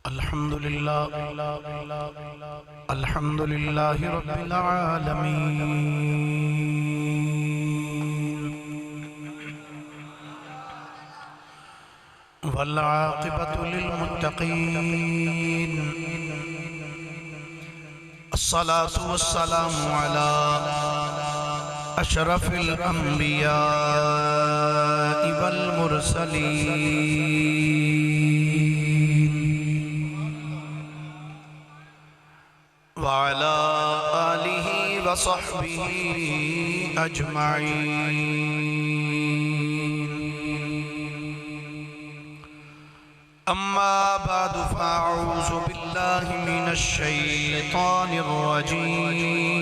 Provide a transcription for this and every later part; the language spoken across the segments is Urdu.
الحمد لله رب العالمين والعاقبة للمتقين الصلاة والسلام على أشرف الأنبياء والمرسلين وعلى آله وصحبه أجمعين أما بعد فأعوذ بالله من الشيطان الرجيم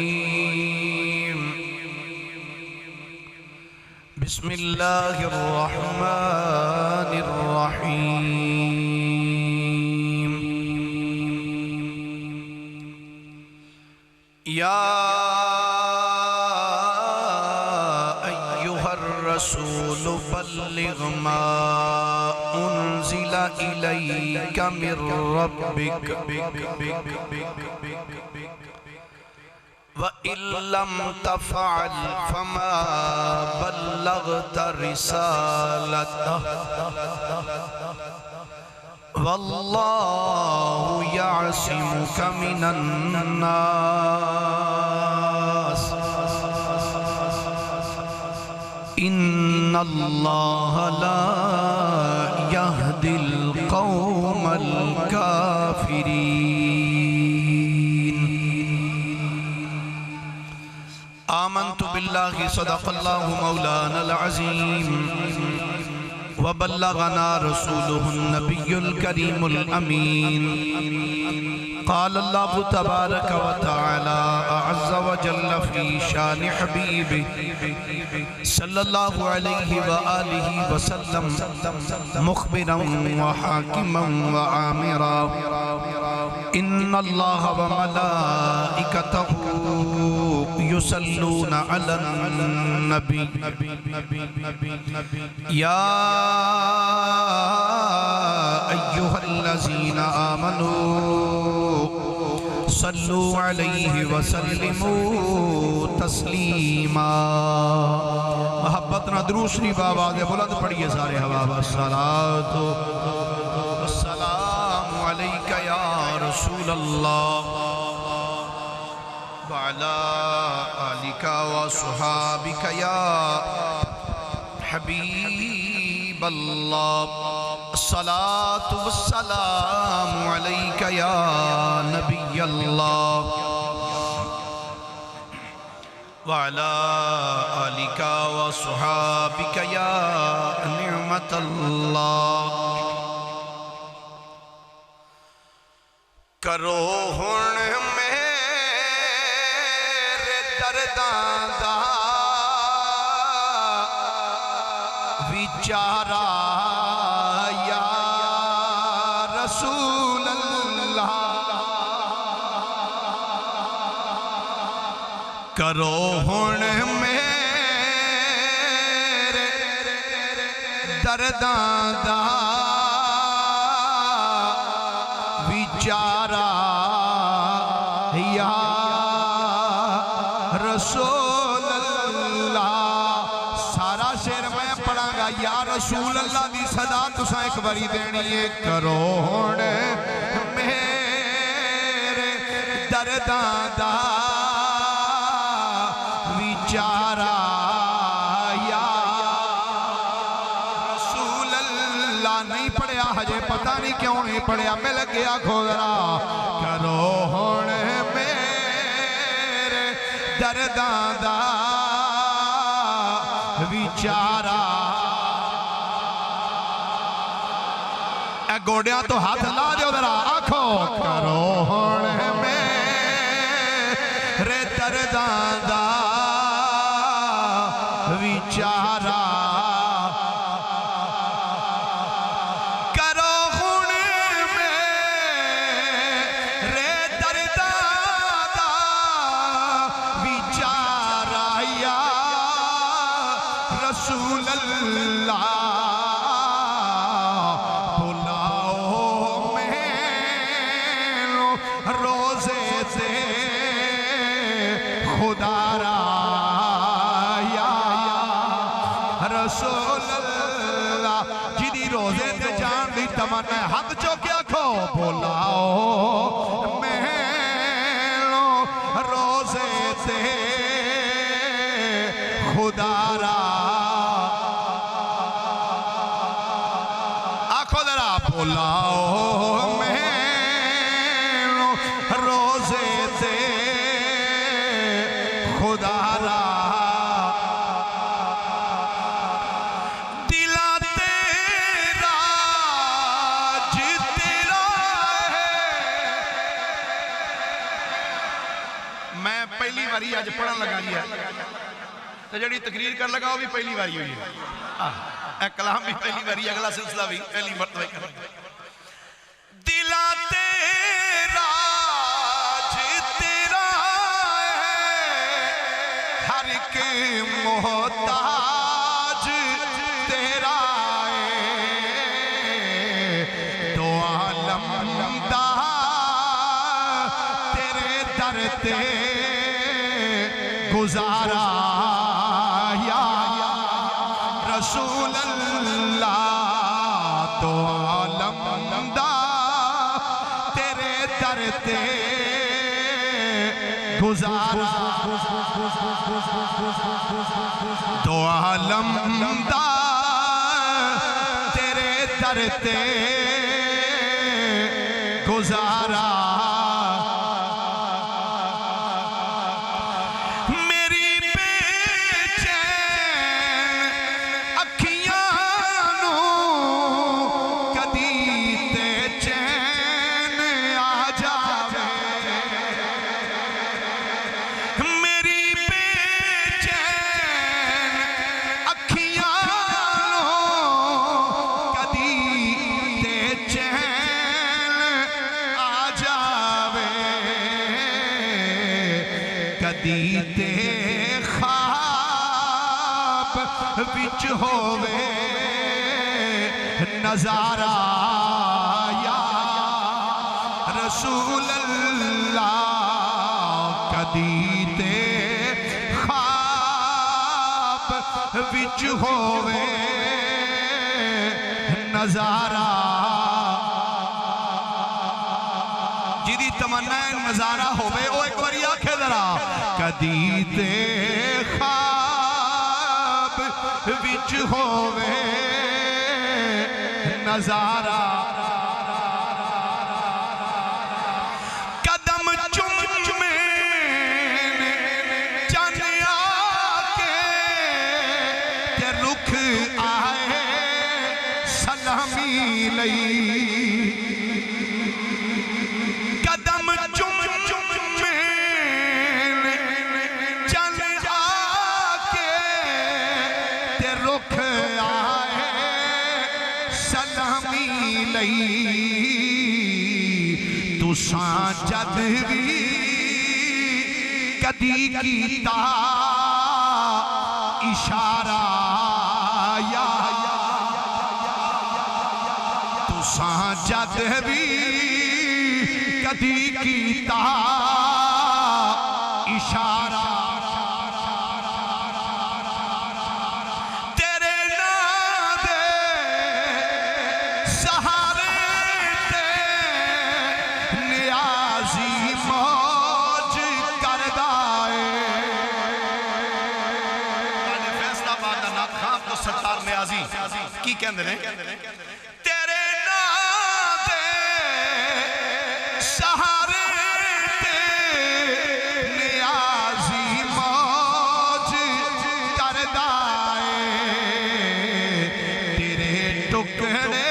بسم الله الرحمن الرحيم يا أيها الرسول بلغ ما أنزل إليك من ربك وإن لم تفعل فما بلغت رسالته والله يعصمك من الناس إن الله لا يهدي القوم الكافرين آمنت بالله صدق الله مولانا العظيم وبلغنا رسوله النبي الكريم الأمين قال الله تبارك وتعالى أعز وجل في شان حبيبه صلى الله عليه وآله وسلم مخبرا وحاكما وعامرا إن الله وملائكته يصلون على النبي يا أيها الذين آمنوا صلوا عليه وسلموا تسلیما محبتنا درود شریف آواز بلند پڑھئے سارے حباب الصلاة والسلام علیک یا رسول اللہ وعلى آلك وصحابك يا حبيب الله الصلاة والسلام عليك يا نبي الله وعلى آلك وصحابك يا نعمة الله کرو ہن میرے درداں دا وچارا یا رسول اللہ کرو ہن میرے درداں دا وچارا یا رسول اللہ سارا شعر میں پڑھا گا یا رسول اللہ دی صدا تساں ایک باری دینی ہے کرو ہن میرے درداں دا وچارا یا رسول اللہ نہیں پڑھیا ہجے پتہ نہیں کیوں نہیں پڑھیا میں لگیا کھوڑا کرو ہن میرے درداں دا وچارا اے گوڑیاں تو ہاتھ لا دیو ذرا آنکھو کرو ہن میرے درداں دا وچارا رسول اللہ بلاؤ میں رسول اللہ جدی روزے تے جان دی تمنا ہے ہاتھ چوکے آکھو بلاؤ مینو روزے تے خدا را آکھو ذرا بلاؤ مینو روزے تے خدا را پہلی باری آج پڑھن لگا جی ہے تو جڑی تقریر کر لگا وہ بھی پہلی باری ہوئی ہے ایک کلام بھی پہلی باری اگلا سلسلہ بھی پہلی مرتبہ کر دلا تیرا جی تیرا ہے ہر ایک محتاج تیرا ہے تو عالم دا تیرے در تے گزارا یا رسول اللہ تو عالم دا تیرے در تے گزارا تو عالم دا تیرے در تے گزارا دیتے خواب وچ ہووے نظارہ یا رسول اللہ کدیتے خواب وچ ہووے نظارہ جدی تمنا نظارہ ہووے او ایک باری آنکھیں ذرا کدیتے خواب وچ ہووے نظارہ قدم چم چمیں چن آکے تے رکھ آئے سلامی لئی قدم چم چمیں چن آکے تے رکھ آئے سلامی لئی تساں جد بھی کدی کیتا اشارہ یا تساں جد بھی کدی کیتا اشارہ تیرے نام دے سہارے تے نیازی موج کردائے فیصلہ آباد دا نام خان تو ستار نیازی کی کہندے نے تیرے نام دے سہارے تے نیازی موج کردائے تیرے ٹکڑے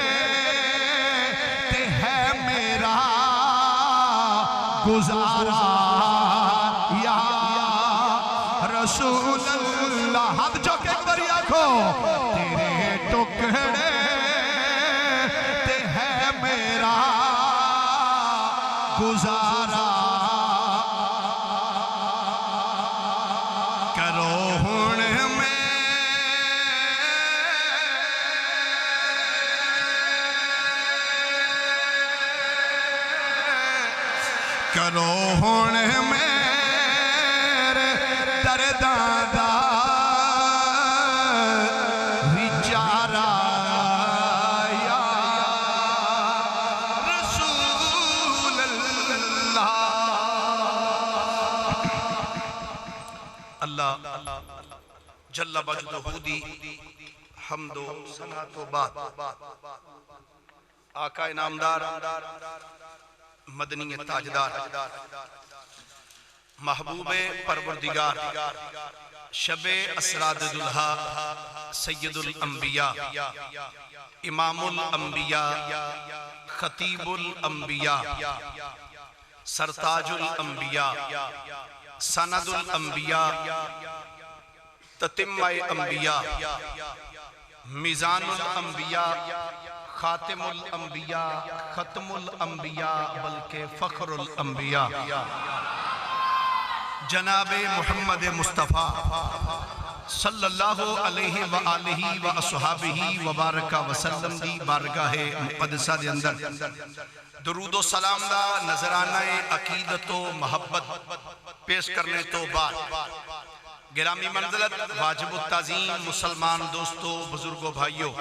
تے ہے میرا گزارا یا رسول اللہ ہاتھ چوکے ایک باری آنکھو تیرے ٹکڑے تے ہے میرا گزارا کرو ہن میں کرو ہن میرے درداں دا جل مجدہ دی حمد و ثنا تو بعد آقا انعامدار مدنی تاجدار محبوب پروردگار شب اسراد دلہا سید الانبیاء امام الانبیاء خطیب الانبیاء سرتاج الانبیاء سند الانبیاء تتمہ انبیاء میزان الانبیاء خاتم الانبیاء ختم الانبیاء بلکہ فخر الانبیاء جناب محمد مصطفیٰ صلی اللہ علیہ وآلہ وآصحابہ وبارکہ وسلم دی بارگاہ مقدسہ دے اندر درود و سلام دا نظرانہ عقیدت و محبت پیش کرنے تو بعد گرامی منزلت واجب التعظیم مسلمان دوستو بزرگو بھائیو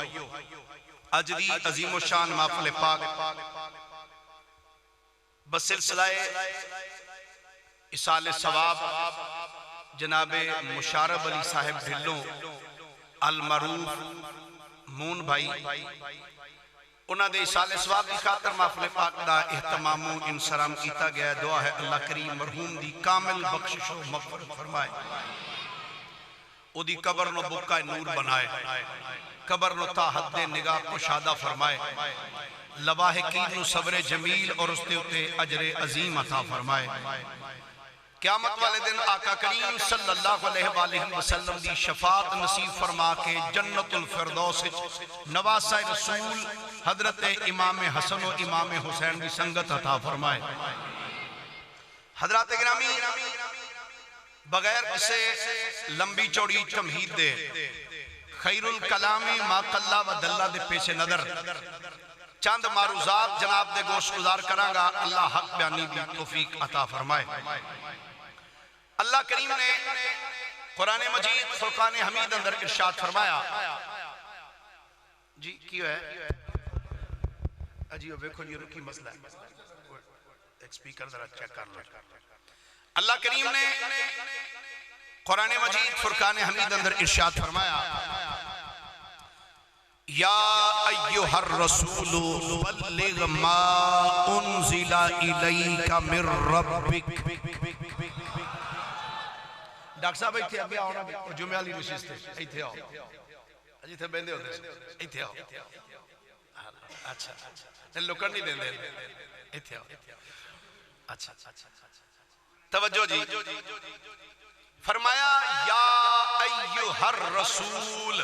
اجری عظیم و شان محفل پاک بسلسلہ اصال ثواب جناب مشارب علی صاحب ڈھلوں المعروف مون بھائی انہاں دے اصال ثواب کی خاطر محفل پاک دا اہتمام و انسرام کیتا گیا دعا ہے اللہ کریم مرحوم دی کامل بخشش و مغفرت فرمائے او دی قبر نو بکائے نور بنائے قبر نو تا حد نگاہ کو شادہ فرمائے لواحقین نو صبر جمیل اور اس تے اجر عظیم عطا فرمائے قیامت والے دن آقا کریم صلی اللہ علیہ وآلہ وسلم دی شفاعت نصیب فرما کے جنت الفردوس نواسہ رسول حضرت امام حسن و امام حسین دی سنگت عطا فرمائے حضرات گرامی بغیر کسے لمبی چوڑی تمہید دے خیر الکلام ما قلہ و دلہ دے پیش نظر چاند معروضات جناب دے گوش گزار کرانگا اللہ حق بیانی بھی توفیق عطا فرمائے اللہ کریم نے قرآن مجید فرقان حمید اندر ارشاد فرمایا جی کیوں ہے اجیو بیکھو جی رکی مسئلہ ہے ایک سپیکر ذرا چیک کر لو اللہ کریم نے قرآن مجید فرقان حمید اندر ارشاد فرمایا یا ایوہ الرسول بلغ ما انزل الیک من ربک ڈاکٹر صاحب ایتھے ابھی آؤنا بھی جمعہ علی نشیز تھے ایتھے آؤ اجی تھے بیندے ہوتے ہیں ایتھے آؤ اچھا لکڑ نہیں دیں دے ایتھے آؤ اچھا توجہ جی فرمایا یا ایوہ الرسول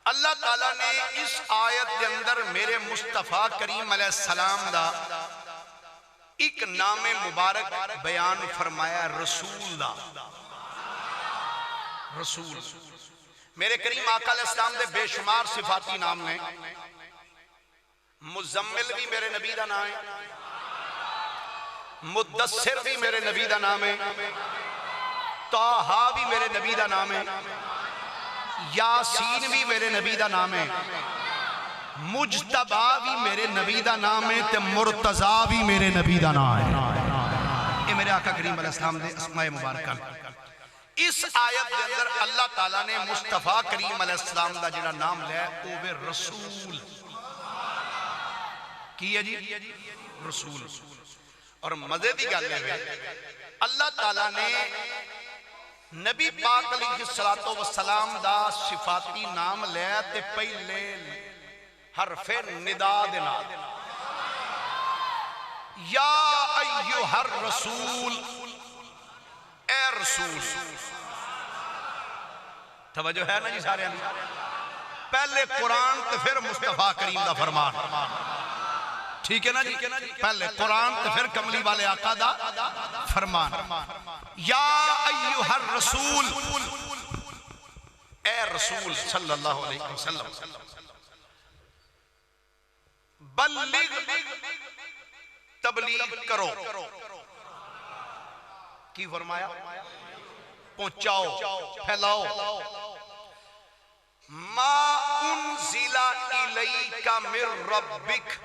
اللہ تعالیٰ نے اس آیت کے اندر میرے مصطفیٰ کریم علیہ السلام دا ایک نام مبارک بیان فرمایا رسول دا رسول میرے کریم آقا علیہ السلام دے بے شمار صفاتی نام نے مزمل بھی میرے نبی دا نام ہے مدثر بھی میرے نبی دا نام ہے طٰہٰ بھی میرے نبی دا نام ہے یاسین بھی میرے نبی دا نام ہے مجتبہ بھی میرے نبی دا نام ہے تے مرتضیٰ بھی میرے نبی دا نام ہے یہ میرے آقا کریم علیہ السلام دے اسماء مبارکہ اس آیت کے اندر اللہ تعالیٰ نے مصطفیٰ کریم علیہ السلام دا جنہا نام لے او بے رسول کیا جی رسول اور مزے دی گالے ہوئے اللہ تعالیٰ نے نبی پاک علیہ السلام دا صفاتی نام لے تے پہلے حرف ندا دینا یا ایوہ الرسول اے رسول توجہ ہے نا جی سارے پہلے قرآن تے پھر مصطفیٰ کریم دا فرمان ٹھیک ہے نا جی پہلے قرآن تے پھر کملی والے آقا دا فرمان یا ایوہ الرسول اے رسول صلی اللہ علیہ وسلم بلغ تبلیغ کرو کی فرمایا پہنچاؤ پھیلاؤ ما انزل الیک من ربک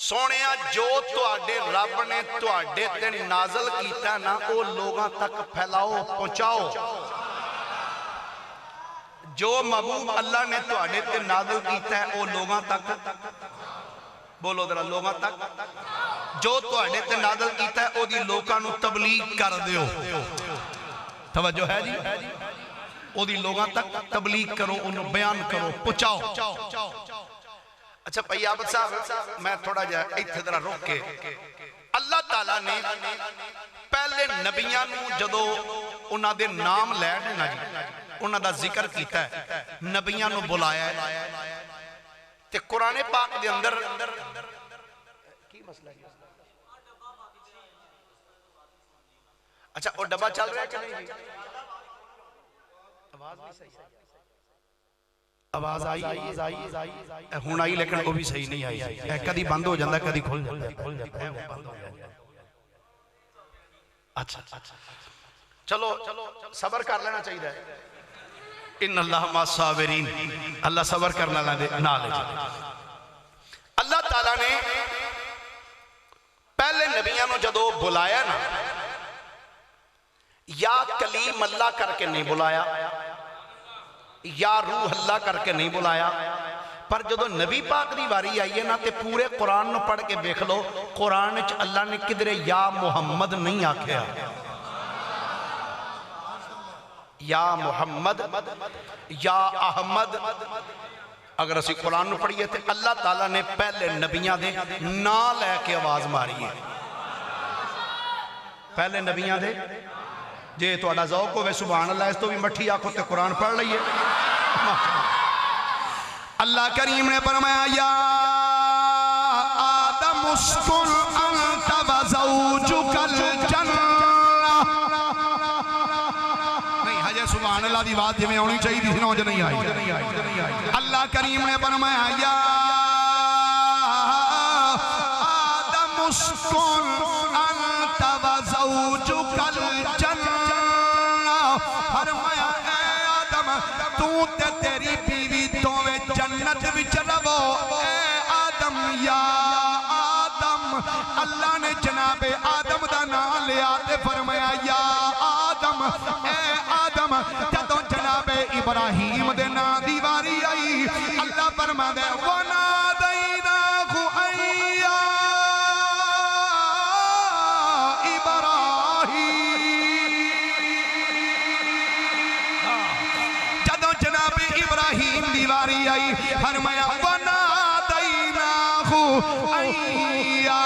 سونیا جو تواڈے رب نے تواڈے تے نازل کیتا نا او لوگاں تک پھیلاؤ پہنچاؤ جو محبوب اللہ نے تواڈے تے نازل کیتا ہے او لوگاں تک بولو ذرا لوگاں تک جو تواڈے تے نازل کیتا ہے او دی لوکاں نو تبلیغ کر دیو توجہ ہے جی او دی لوگاں تک تبلیغ کرو انہوں بیان کرو پہنچاؤ اچھا پہی عابد صاحب میں تھوڑا جائے ایتھے ذرا روک کے اللہ تعالیٰ نے پہلے نبیاں نو جدو انہاں دے نام لینے نا جی انہاں دا ذکر کیتا ہے نبیاں نو بلایا ہے تے قرآن پاک دے اندر کی مسئلہ ہے اچھا وہ ڈبا چل رہا ہے کہ نہیں آواز بھی صحیح آواز آئی ہون آئی لیکن وہ بھی صحیح نہیں آئی کدی بند ہو جاندہ کدی کھل جاندہ اچھا چلو صبر کر لینا چاہیے ان اللہ ما صابرین اللہ صبر کرنا نہ لے اللہ تعالیٰ نے پہلے نبیوں نے جدو بلایا نا یا کلیم اللہ کر کے نہیں بلایا یا روح اللہ کر کے نہیں بلایا پر جدو نبی پاک دی واری آئیے نا تے پورے قرآن نو پڑھ کے بیکھ لو قرآن اچھ اللہ نے کدرے یا محمد نہیں آکھیا یا محمد یا احمد اگر اسی قرآن نو پڑھئے تھے اللہ تعالیٰ نے پہلے نبیاں دے نا لے کے آواز ماری ہے پہلے نبیاں دے جے تو اڈا ذوق ہوئے سبحان اللہ اس تو بھی مٹھی آنکھوں تے قرآن پڑھ لئیے اللہ کریم نے فرمایا یا آدم اسکن انت و زوجک الجنہ نہیں حجے سبحان اللہ دی بات جمیں ہونی چاہیے تھی نوجہ نہیں آئی اللہ کریم نے فرمایا یا آدم اسکن انت و زوجک الجنہ فرمایا اے آدم تو تے تیری بیوی دوویں جنت وچ رہو اے آدم یا آدم اللہ نے جناب آدم دا نام لیا تے فرمایا یا آدم اے آدم جدوں جناب ابراہیم دے نام دی واری آئی اللہ فرما دے وَنَادَيْنَاهُ أَيَّا ابراہیم دیواری آئی فرمایا وَنَادَيْنَاهُ أَيَّا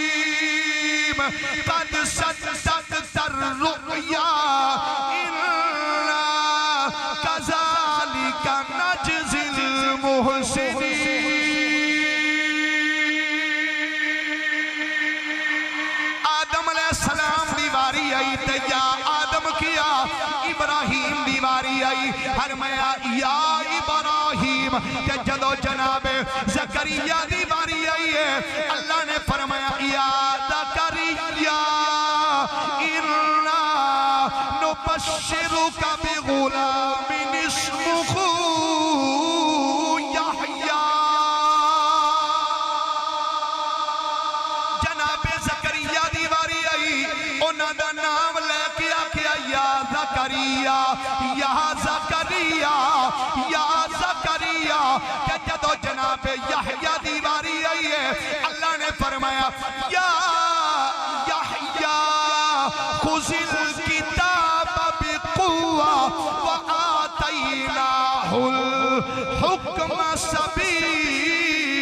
إِبْرَاهِيمُ قَدْ صَدَّقْتَ الرُّؤْيَا إِنَّا كَذَلِكَ نَجْزِي الْمُحْسِنِينَ آدم علیہ السلام دیواری آئی تے یا آدم کیا ابراہیم دیواری آئی فرمایا یا ابراہیم کہ جدو جناب زکریہ دیواری آئی ہے اللہ نے فرمایا یا زکریہ اِنَّا نُبَشِّرُكَ بِغُلَامٍ اسْمُهُ یحییٰ جناب زکریہ دیواری آئی انہاں دا نام لے کے آکھیا یا زکریہ یا زکریہ یا زکریہ کہ جدو جناب یحییٰ دیواری آئی ہے اللہ نے فرمایا یا یحییٰ خُذِ الْکِتَابَ بِقُوَّةٍ وَآتَيْنَاهُ الْحُکْمَ صَبِیًّا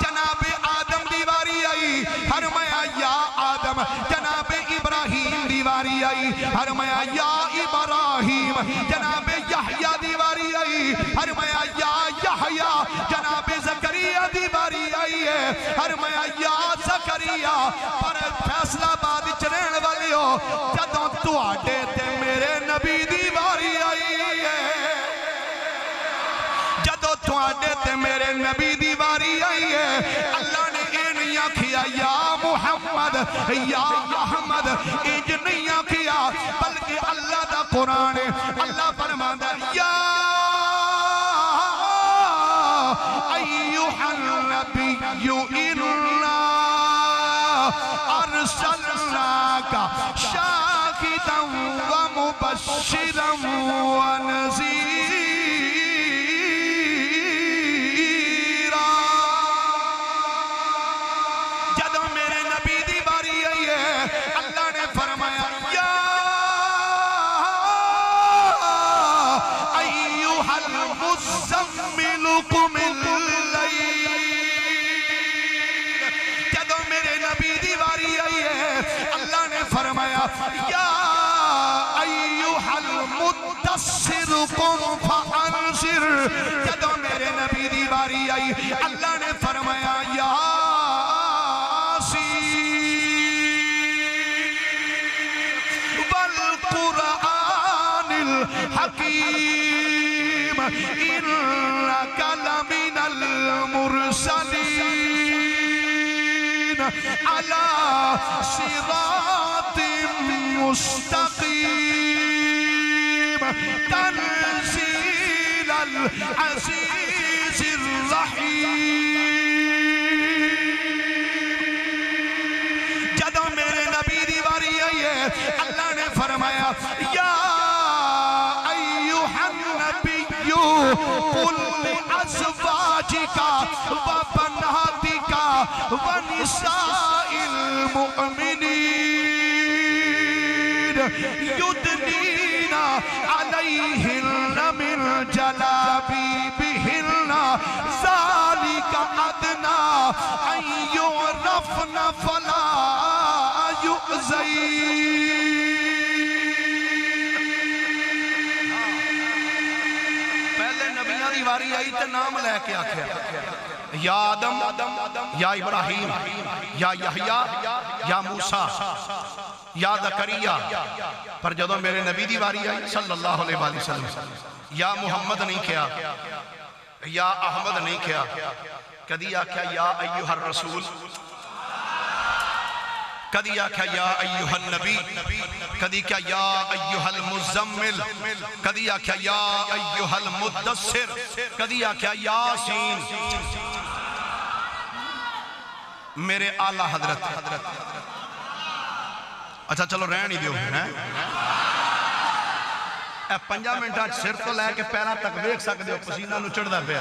جناب آدم دیواری آئی فرمایا یا آدم جناب ابراہیم دیواری آئی فرمایا یا ابراہیم جناب یحییٰ دیواری آئی فرمایا یا یحییٰ جناب زکریہ دیواری آئی ہے فرمایا یا زکریہ پر فیصلہ باد چرین والی ہو جدوں تو آٹے تے میرے نبی دیواری آئی ہے جدو تواڈے تے میرے نبی دیواری آئی ہے اللہ نے اے نہیں آکھیا یا محمد یا احمد انج نہیں آکھیا بلکہ اللہ دا قرآن اللہ فرما فرماتا ہے یا ایھا النبی انا ارسلناک شاہدا ومبشرا ونذیرا. جدوں میرے نبی دی باری آئی ہے اللہ نے فرمایا یا ایھا المزمل قم اللیل. جدوں میرے نبی دی باری آئی ہے اللہ نے فرمایا یا ایھا المدثر قم فانذر. جدوں میرے نبی دی باری آئی اللہ نے فرمایا یا والقرآن الحکیم انک لمن المرسلین علی صراط مستقیم تنزیل العزیز الرحیم. جدوں میرے نبی دی باری آئی ہے اللہ نے فرمایا یا ایھا النبی قل لازواجک وبناتک ونساء المؤمنین یدنین علیہن من جلابیبہن ذالک ادنی ان یعرفن فلا پہلے نبیوں دی واری آئی تے نام لے کے آکھیا یا آدم یا ابراہیم یا یحییٰ یا موسیٰ یا زکریا. پر جدوں میرے نبی دی واری آئی صلی اللہ علیہ وآلہ وسلم یا محمد نہیں کیا یا احمد نہیں کیا. کدی آکھیا یا ایھا الرسول, کدی آکھیا یا ایھا النبی, کدی کیا یا ایھا المزمل, کدی آکھیا یا ایھا المدثر, کدی آکھیا یاسین. میرے اعلیٰ حضرت اچھا چلو رہن ہی دیو اے 5 منٹاں سر تو لے کے پیراں تک ویکھ سکدے ہو پسینہ نو چڑھدا پیا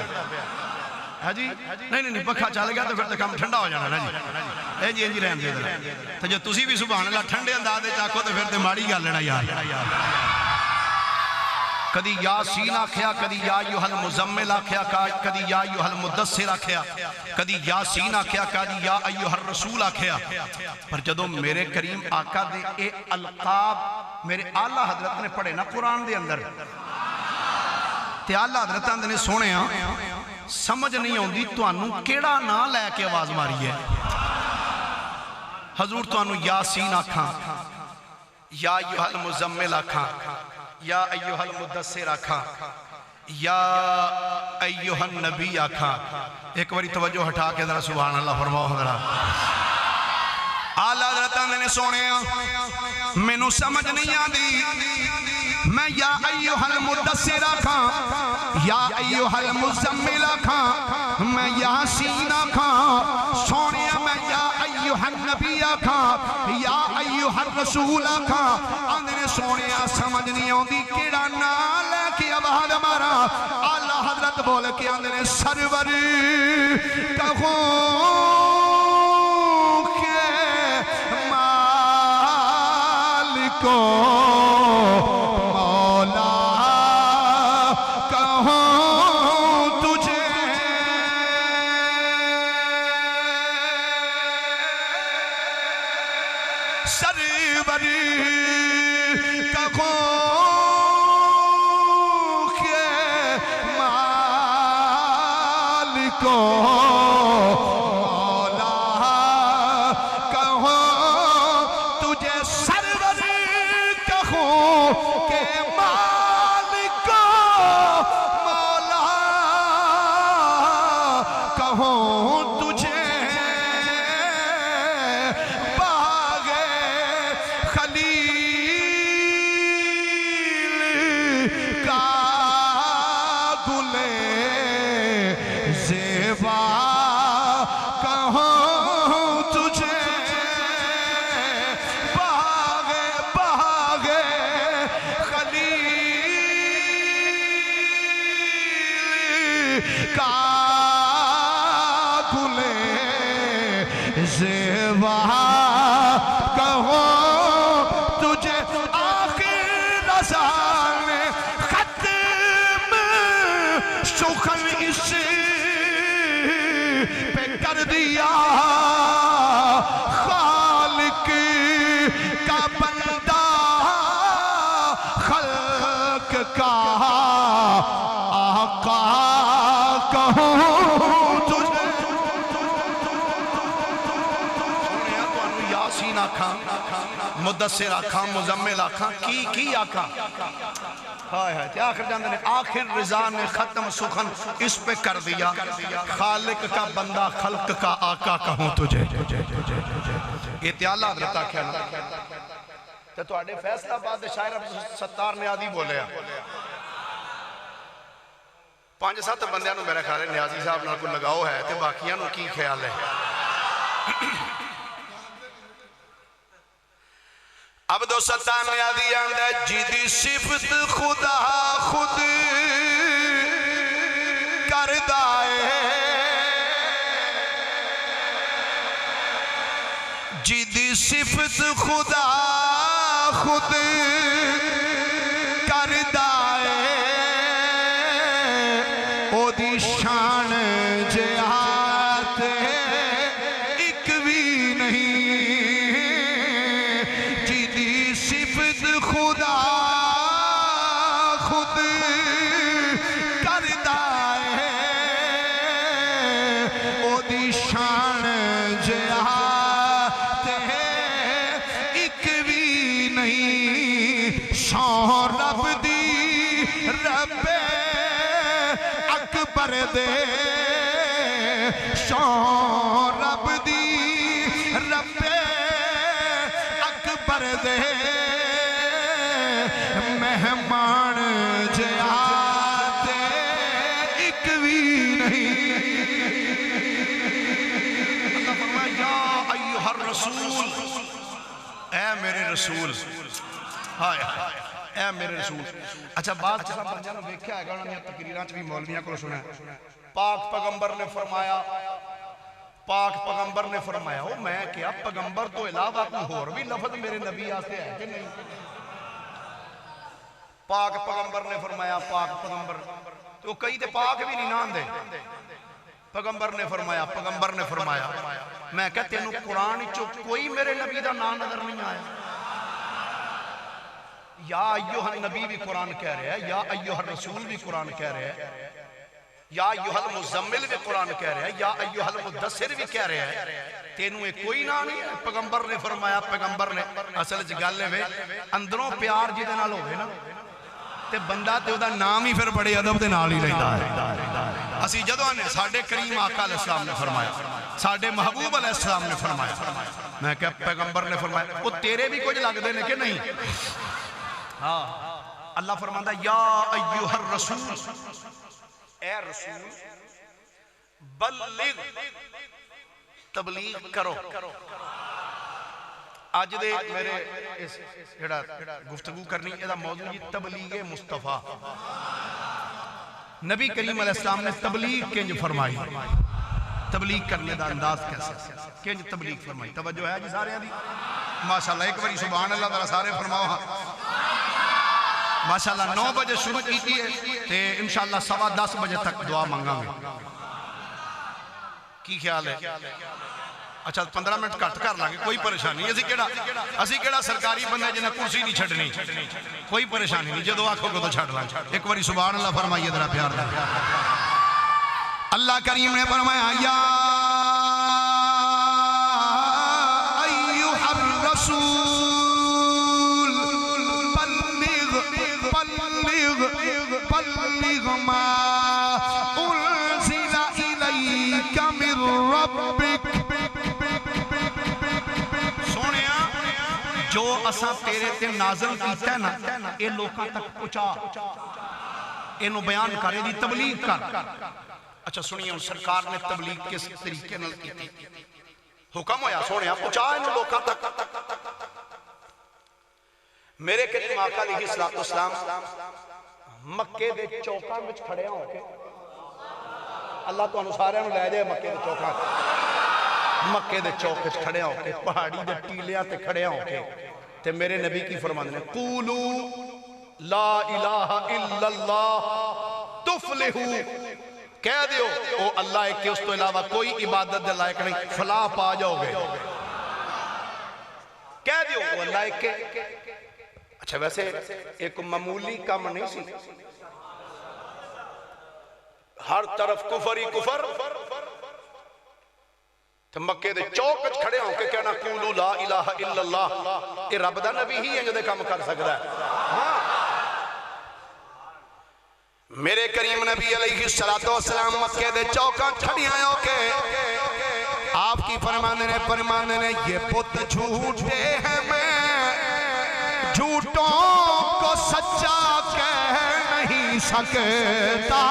ہے جی. نہیں پکھا چل گیا تو پھر تو کام ٹھنڈا ہو جانا نا جی. اے جی رہن دے تو جو تسی بھی سبحان اللہ ٹھنڈے انداز وچ آکھو تو پھر تے ماڑی گل ہے نا یار. کدی یاسین آکھیا, کدی یا ایھا المزمل آکھیا, کدی یا ایھا المدثر آکھیا, کدی یاسین آکھیا, کدی یا ایھا الرسول آکھیا. پر جدوں میرے کریم آقا دے اے القاب میرے اعلیٰ حضرت نے پڑھے نا قرآن دے اندر تے اعلیٰ حضرت نے سونے سمجھ نہیں ہوندی تانوں کیڑا نا لے کے آواز ماری ہے. حضور تانوں یاسین آکھاں, یا ایھا المزمل آکھاں, یا ایھا المدثر آکھاں, یا ایھا النبی آکھاں. ایک باری توجہ ہٹا کے ذرا سبحان اللہ فرماؤ ذرا. اعلیٰ حضرت نے سونے مینوں سمجھ نہیں آندی میں یا ایھا المدثر آکھاں, یا ایھا المزمل آکھاں, میں یاسین آکھاں. سونے میں یا ایھا النبی آکھاں, یا ایھا الرسول آکھاں. آندے سونے سمجھ نہیں آندی کیڑا نام لے کے آواز مارا. اعلیٰ حضرت بول کے آندے سرور کہوں کو مولا کہوں تجھے سرور کہوں کہ مالک کا زیبا کہو تجھے آخر رضا نے ختم سخن اس پہ کر دیا خالق کا بندہ خلق کا آقا کہوں تجھے سونے تو انو یاسین آکھاں مدثر آکھاں مزمل آکھاں کی آکھاں ہائے ہائے آخر جاندے نے آخر رضا نے ختم سخن اس پہ کر دیا خالق کا بندہ خلق کا آقا کہوں تجھے یہ تیالہ حضرت آکھیا نا تو آڑے فیصلہ آباد شاعر ستار نیازی بولے ہیں 5-7 بندیاں نو میرے خیال ہے نیازی صاحب نال کو لگاؤ ہے تے باقیاں نو کی خیال ہے عبدو ستار نیازی آندہ جیدی صفت خدا خود کردائے جیدی صفت خدا خود کردائے او دی شان جہات ایک بھی نہیں جیدی صفت خدا خود کردائے او دی شان جہات ایک بھی نہیں شان رب دی رب اکبر دے شان رب دی رب اکبر دے مہمان جاتے ایک بھی نہیں اللہ فرمایا یا ایوہ الرسول اے میرے رسول اے میرے رسول اچھا بات چلا بندیاں نے دیکھا ہے گا انہوں نے تقریران بھی مولویاں کو سنا ہے پاک پیغمبر نے فرمایا او میں کیا پیغمبر تو علاوہ کوئی اور بھی لفظ میرے نبی آتے ہے کہ نہیں پاک پیغمبر نے فرمایا پاک پیغمبر تو کئی تے پاک بھی نہیں نام دے پیغمبر نے فرمایا میں کہتے ہیں قرآن چو کوئی میرے نبی دا نام نظر نہیں آیا یا ایوہ النبی بھی قرآن کہہ رہے ہیں یا ایوہ الرسول بھی قرآن کہہ رہے ہیں یا ایوہ المزمل بھی قرآن کہہ رہے ہیں یا ایوہ المدثر بھی کہہ رہے ہیں تینوں ایک کوئی نام نہیں ہے پیغمبر نے فرمایا پیغمبر نے اصل جگالے میں اندروں پیار جیدے نال ہوئے نا تے بندہ تے دا نام ہی پھر بڑے عدب دے نال ہی رہتا ہے اسی جدو نے ساڑھے کریم آقا علیہ السلام نے فرمایا ساڑھے محبوب علیہ السلام نے فرمایا میں کہ پیغمبر نے فرمایا وہ تیرے بھی کچھ لگ دینے کہ نہیں اللہ فرماندہ یا ایوہ الرسول اے رسول بلغ تبلیغ کرو آج دے میرے گفتگو کرنی ایدہ موضوع جی تبلیغ مصطفیٰ نبی کریم علیہ السلام نے تبلیغ کنج فرمائی تبلیغ کرنے دا انداز کیسے کنج تبلیغ فرمائی توجہ ہے جی سارے ہیں دی ماشاءاللہ ایک باری سبحان اللہ ذرا سارے فرماؤ ہاں ماشاءاللہ 9 بجے شروع کی تھی ہے تے انشاءاللہ 10:15 بجے تک دعا مانگا گے کی خیال ہے اچھا 15 منٹ کٹ کر لگے کوئی پریشانی اسی کیڑا سرکاری بندے جنہیں کرسی نہیں چھڑنی کوئی پریشانی نہیں جو دعا کھو گے تو چھڑ لیں ایک باری سبحان اللہ فرمائیے ذرا پیار دے اللہ کریم نے فرمایا یا ایوہ الرسول بلغ ما انزل الیک من ربک سونیا جو اساں تیرے تے نازل کیتا ہے نا اے لوکاں تک پہنچا اینو بیان کرے دی تبلیغ کر اچھا سنیے سرکار نے تبلیغ کس طریقے نال کی تھی حکم ہویا سونیا پہنچا اینو لوکاں تک میرے کریم آقا علیہ السلام مکے دے چوکاں وچ کھڑے ہوں کے اللہ تو انو سارے انو لے جائے مکے دے چوکاں مکے دے چوک کھڑے ہو کے پہاڑی دے ٹیلیاں تے کھڑے ہو کے تے میرے نبی کی فرماندے نے قولو لا الہ الا اللہ تفلحو، کہہ دیو او اللہ ایک کہ اس تو علاوہ کوئی عبادت دے لائق نہیں، فلاح پا جاؤ گے. کہہ دیو او اللہ ایک کہ. اچھا ویسے ایک معمولی کام نہیں سی، ہر طرف کفر ہی کفر. تو مکے دے چوکچ کھڑے ہوں کہ کہنا قولو لا الہ الا اللہ، یہ رب دا نبی ہی ہے جو دے کام کر سکتا ہے. میرے کریم نبی علیہ السلام مکے دے چوکچ کھڑی آئے ہو کہ آپ کی فرمانے نے یہ پت جھوٹے ہیں، میں جھوٹوں کو سچا کہہ نہیں سکتا.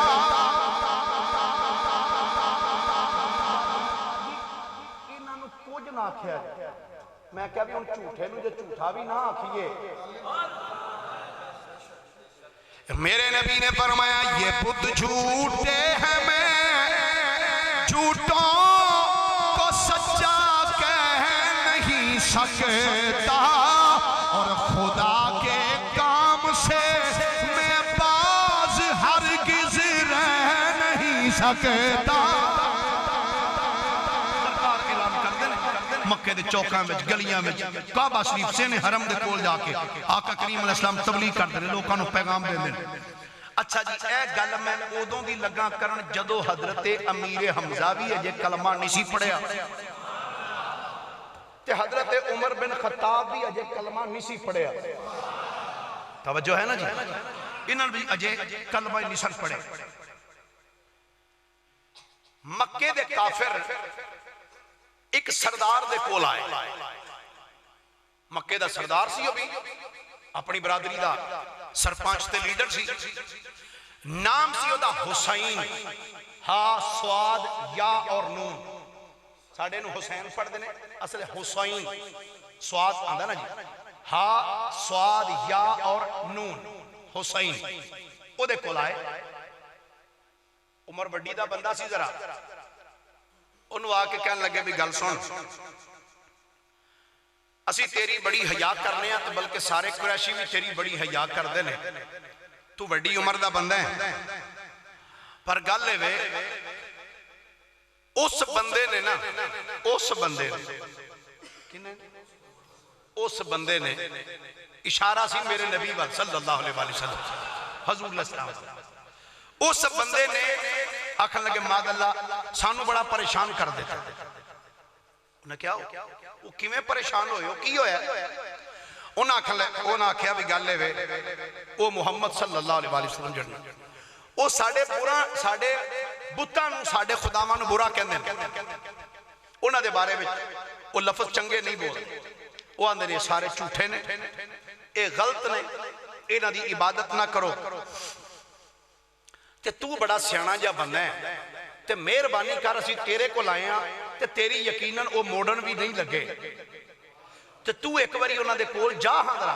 میں کہا بھی ان جھوٹے نو جو جھوٹا بھی نہ آکھئے. میرے نبی نے فرمایا یہ بت جھوٹے ہیں، میں جھوٹوں کو سچا کہہ نہیں سکتا، اور خدا کے کام سے میں باز ہرگز رہ نہیں سکتا. مکے دے چوکاں وچ گلیاں وچ کعبہ شریف سینے حرم دے کول جا کے آقا کریم علیہ السلام تبلیغ کرتے ہیں، لوکاں نو پیغام دیندے ہیں. اچھا جی اے گل میں اودوں دی لگا کرن جدو حضرت امیر حمزہ بھی اجے کلمہ نہیں سی پڑھیا، تے حضرت عمر بن خطاب بھی اجے کلمہ نہیں سی پڑھیا. توجہ ہے نا جی، انہاں بھی اجے کلمہ نہیں سی پڑھے. مکے دے کافر ایک سردار دے کول آئے، مکے دا سردار سی بھی اپنی برادری دا سرپنچ تے لیڈر سی، نام سی او دا حسین، ہا سواد یا اور نون. ساڑھے نو حسین پڑھ دینے، اصل حسین سواد آندھا نا جی، ہا سواد یا اور نون حسین. او دے کول آئے، عمر بڑی دا بندہ سی ذرا، انہوں آ کے کہنے لگے بھی گل سن، اسی تیری بڑی حیا کرنے ہیں، بلکہ سارے قریشی بھی تیری بڑی حیا کر دینے، تو بڑی عمر دا بندہ ہے. پر گل لے وے اس بندے نے نا، اس بندے نے اشارہ سی میرے نبی صلی اللہ علیہ وسلم حضور علیہ السلام، اس بندے نے آکھن لگے ماد اللہ سانو بڑا پریشان کر دیتا. انہیں کیا ہو؟ وہ کیویں پریشان ہوئے ہو؟ کی ہویا؟ انہیں آکھیا بھی گل لے وے وہ محمد صلی اللہ علیہ وسلم جڑنا وہ ساڑھے بتاں نو ساڑھے خداواں نو برا کہندے ہیں. انہاں دے بارے میں وہ لفظ چنگے نہیں بول، وہ آندے نے سارے جھوٹے نے، اے غلط نے، انہاں دی عبادت نہ کرو. تے تو بڑا سیانا جا بننا ہے تے مہربانی کر اسی تیرے کو لائے ہیں تے تیری یقیناً وہ موڈن بھی نہیں لگے تے تو ایک باری انہاں دے کول جا ہاں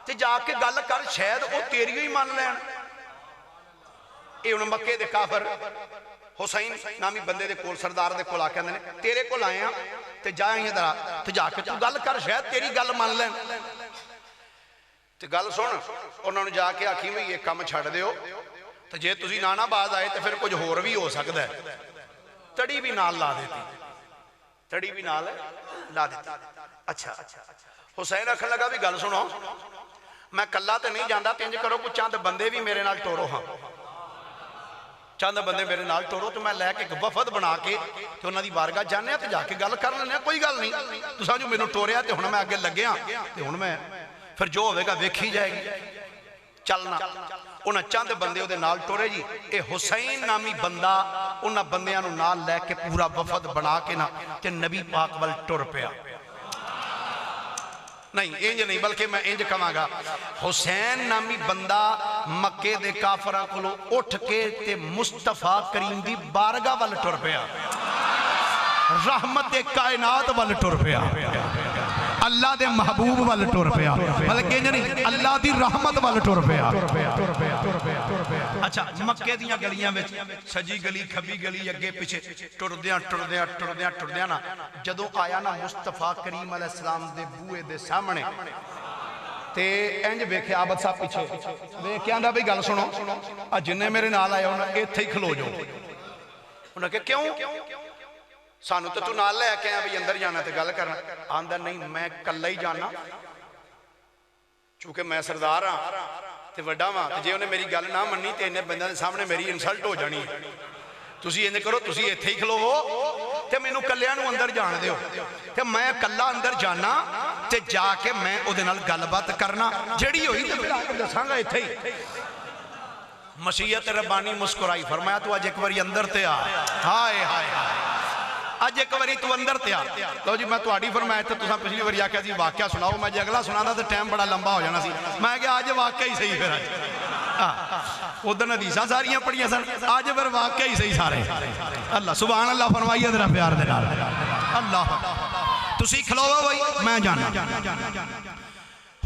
تے جا کے گل کر شاید وہ تیری ہی مان لین. اے انہاں مکے دے کافر حسین نامی بندے دے کول سردار دے کول آکے اندھے تیرے کو لائے ہیں تے جا ہی درہ تے جا کے تو گل کر شاید تیری گل مان لین. تے گل سن انہوں نے جا کے آکھی میں یہ کام چھڑ دیو تو جے تسی نانا باز آئے تو پھر کچھ ہور بھی ہو سکتا ہے. تڑی بھی نال لا دیتی، تڑی بھی نال لا دیتی. اچھا حسین رکھن لگا بھی گل سنو، میں کلا تے نہیں جاندہ تینج کرو کچھ چاند بندے بھی میرے نال ٹورو، ہاں چاند بندے میرے نال ٹورو تو میں لے کے وفد بنا کے تو انہاں دی بارگاہ جانے ہیں تو جا کے گل کر لینے کوئی گل نہیں. تو سانجو میں نے ٹوریا تو ہن میں آگے لگیا تو ہن میں پھر جو ہوئے گا ویکھی جائے گی چلنا. انہاں چاند بندے ہو دے نال ٹورے جی، اے حسین نامی بندہ انہاں بندیاں نو نال لے کے پورا وفد بنا کے نا کہ نبی پاک وال ٹور پیا. نہیں انج نہیں بلکہ میں انج کہاں گا حسین نامی بندہ مکے دے کافراں کولو اٹھ کے تے مصطفیٰ کریم دی بارگاہ وال ٹور پیا، رحمت کائنات وال ٹور پیا. اللہ دے محبوب وال ٹر پیا بلکہ نہیں اللہ دی رحمت وال ٹر پیا اچھا مکے دیاں گلیاں وچ سجی گلی کھبی گلی اگے پیچھے ٹردیاں نا جدوں آیا نا مصطفیٰ کریم علیہ السلام دے بوئے دے سامنے تے انج ویکھے عابد صاحب پیچھے ویکھ کے آندا بھئی گل سنو آ جننے میرے نال آئے انہاں ایتھے ہی کھلو جاؤ انہاں کہ کیوں سانو تو نال لے کے آیا بھئی اندر جانا تے گل کرنا آندا نہیں میں کلا ہی جانا چونکہ میں سردار ہاں تے وڈا ہاں تے جے انہیں میری گل نہ مننی تے انہیں بندہ دے سامنے میری انسلٹ ہو جانی تسی انج کرو تسی ایتھے ہی کھلو تے مینوں کلیاں نوں اندر جان دیو تے میں کلا اندر جانا تے جا کے میں او دے نال گل بات کرنا جڑی ہوئی تے پھر دساں گا ایتھے ہی مشیت ربانی مسکرائی فرمایا تو اج ایک باری اندر تے آ ہائے ہائے اج ایک باری تو اندر تے آ لو جی میں تہاڈی فرمائش تے تساں پچھلی باری آکھیا سی واقعہ سناؤ میں جے اگلا سنادا تے ٹائم بڑا لمبا ہو جانا سی میں کہ اج واقعہ ہی صحیح پھر ادھر حدیثاں ساریاں پڑھیاں سن اج پھر واقعہ ہی صحیح سارے اللہ سبحان اللہ فرمائیے ذرا پیار دے نال اللہ تسی کھلوو بھائی میں جانا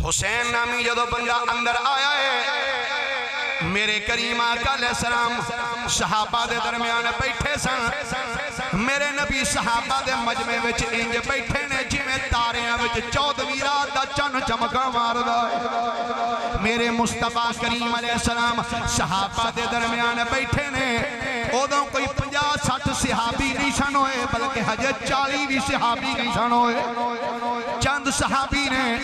حسین نامی جدو بندہ اندر آیا ہے میرے کریم آقا علیہ السلام صحابہ دے درمیان بیٹھے سن میرے نبی صحابہ دے مجمع وچ انج بیٹھے نے جویں تاریاں وچ 14ویں رات دا چن چمکا ماردا ہے میرے مصطفیٰ کریم علیہ السلام صحابہ دے درمیان بیٹھے نے ادوں کوئی 50-60 صحابی نہیں سن ہوئے بلکہ ہجے 40 بھی صحابی نہیں سن ہوئے چند صحابی نے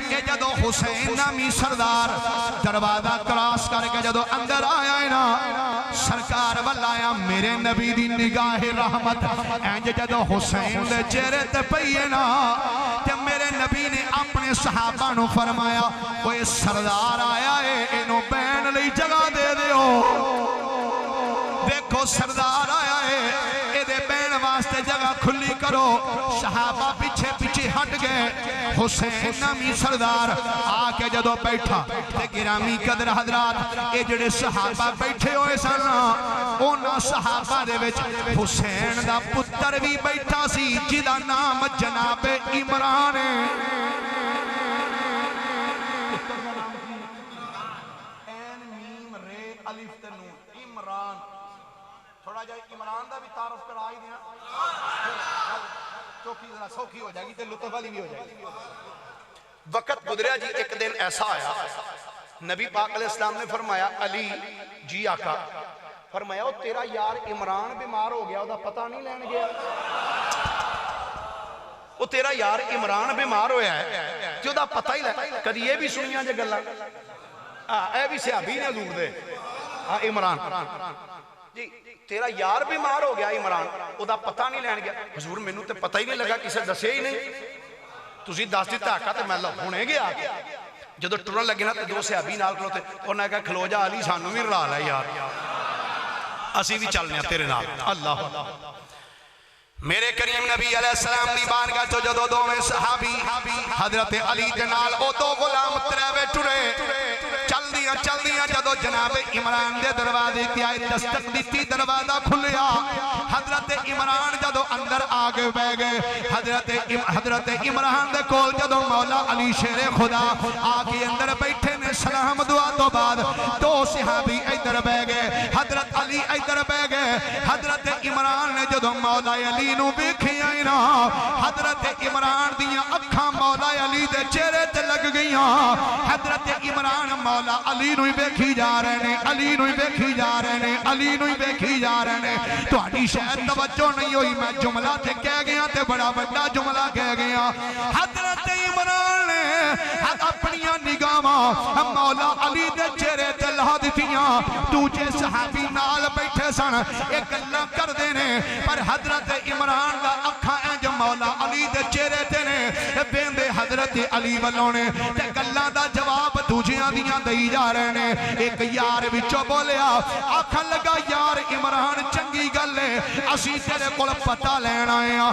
کہ جدو حسین نامی سردار دروازہ کراس کر کے جدو اندر آیا ہے نا سرکار والا میرے نبی دی نگاہ رحمت انج جدو حسین دے چہرے تے پئی ہے نا تے میرے نبی نے اپنے صحابہ نو فرمایا کوئی سردار آیا ہے انہوں بین لئی جگہ دے دیو دیکھو سردار آیا ہے دے بین واسطے جگہ کھلی کرو صحابہ پیچھے پیچھے ہٹ گئے حسین نامی سردار آکے جدو بیٹھا تے گرامی قدر حضرات اے جڑے صحابہ بیٹھے ہوئے سن اونا صحابہ دے وچ حسین دا پتر بھی بیٹھا سی جدا نام جناب عمران تھوڑا جائے عمران دا بھی تعارف کر آئی دیا چوکی ذرا سوکھی ہو جائے گی تے لطف والی بھی ہو جائے گی وقت گزریا جی ایک دن ایسا آیا نبی پاک علیہ السلام نے فرمایا علی جی آقا فرمایا وہ تیرا یار عمران بیمار ہو گیا وہ پتہ نہیں لین گیا وہ تیرا یار عمران بیمار ہویا ہے جو دا پتہ ہی لین کدی یہ بھی سنیاں جے گلا اے بھی صحابی نے حضور دے عمران جی تیرا یار بیمار ہو گیا عمران او دا پتہ نہیں لین گیا حضور میں نو تے پتہ ہی نہیں لگا کسے دسے ہی نہیں تسی دس دیتا آقا تے میں ہونے گیا جدو ٹرن لگے نا تے دو صحابی نال کھلوتے انہوں نے کہا کھلو جا علی سانو بھی رلا لے یار اسی بھی چلنے ہیں تیرے نال اللہ میرے کریم نبی علیہ السلام دی بارگاہ تو جدو دو میں صحابی حضرت علی جنال او دو غلام تریوے ٹرے چل دیاں جدو جناب عمران دے دروازے کی آئی دستک دیتی دروازہ کھلیا حضرت عمران جدو اندر آگے بے گئے حضرت عمران دے کول جدو مولا علی شیر خدا آگے اندر بیٹھے نے سلام دعا تو بعد دو صحابی ادھر بے گئے حضرت علی ادھر بے گئے حضرت عمران نے جدو مولا علی نو بیکھی آئی نا حضرت عمران دیاں اکھاں مولا علی دے چہرے تے لگ گئیاں حضرت عمران مولا علی نو بیکھی جا رہے ہیں علی نو بیکھی جا رہے ہیں علی نو بیکھی جا رہے ہیں تو آڈی شاید توجہ نہیں ہوئی میں جملہ تے کہہ گیا تے بڑا بڑا جملہ کہہ گیا حضرت عمران نے اپنیاں نگاہاں مولا علی دے چہرے تے لا دتیاں دوجے صحابی نال بیٹھے سن ایک اللہ کر دینے پر حضرت عمران دا اکھاں انج مولا علی دے چہرے تے نے بیندے حضرت علی والوں نے تے اللہ دا جواب دوجیاں دیاں دئی جا رہے ہیں ایک یار وچوں بولیا آکھن لگا یار عمران چنگی گل ہے اسی تیرے کول پتہ لین آئے ہاں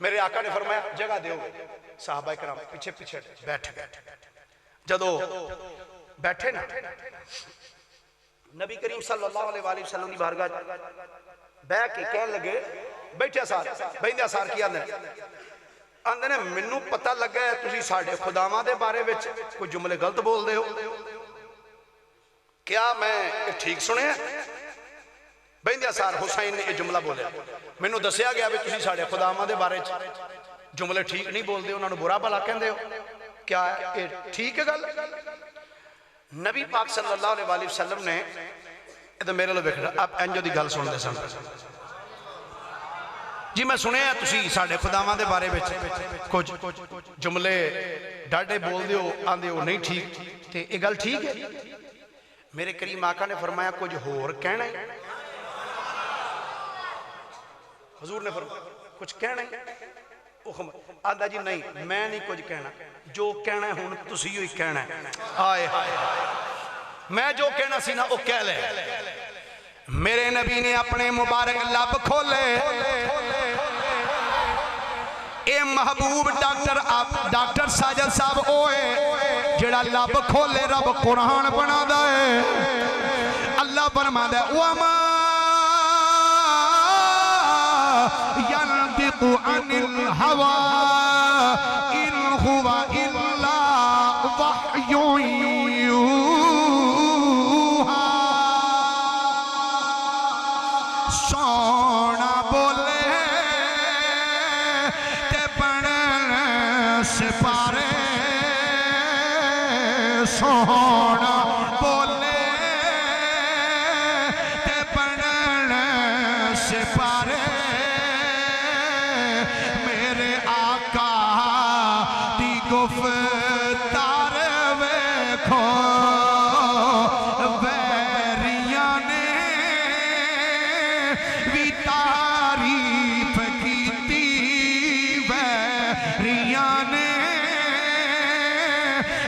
میرے آقا نے فرمایا جگہ دیو، صحابہ کرام پیچھے پیچھے بیٹھ گئے. جدو بیٹھے نا نبی کریم صلی اللہ علیہ وآلہ وسلم کی بارگاہ بیٹھ کے کہنے لگے بیٹھے سار بہندے سار کی آندے نے منو پتہ لگا ہے تسی ساڑھے خداواں دے بارے وچ کوئی جملے غلط بول دے ہو، کیا میں ٹھیک سنے ہیں؟ بہندے سار حسین نے یہ جملہ بولیا، منو دسیا گیا بھی تسی ساڑھے خداواں دے بارے جملے ٹھیک نہیں بول دے، انہوں نے برا بھلا کہندے ہو، کیا یہ ٹھیک ہے گل؟ نبی پاک صلی اللہ علیہ وآلہ وسلم نے ادھر میرے لئے بیٹھ رہا اب انجو دی گل سن دے سن جی میں سنے ہیں تسی ساڑھے خداواں دے بارے بچ کچھ جملے ڈاڑے بول دے ہو آندے ہو نہیں ٹھیک تے یہ گل ٹھیک ہے؟ میرے کریم آقا نے فرمایا کچھ ہور کہنا ہے؟ حضور نے فرمایا کچھ کہنا ہے؟ آندہ جی نہیں میں نہیں کچھ کہنا، جو کہنا ہے ہون تسی ہوئی کہنا ہے. آئے میں جو کہنا سی نا وہ کہہ لے. میرے نبی نے اپنے مبارک لب کھولے، اے محبوب ڈاکٹر ساجد صاحب اوئے جڑا لب کھولے رب قرآن بنا دائے. اللہ فرما دے وَمَا يَنْطِقُ عَنِ الْهَوَىٰ إِنْ هُوَ إِلَّا وَحْيٌ يُوحَىٰ. سونا بولے تے بنن سپارے، سونا بولے تے بنن سپارے. میرے آقا دی گفتار ویکھو ویریاں نے بھی تعریف کیتی، ویریاں نے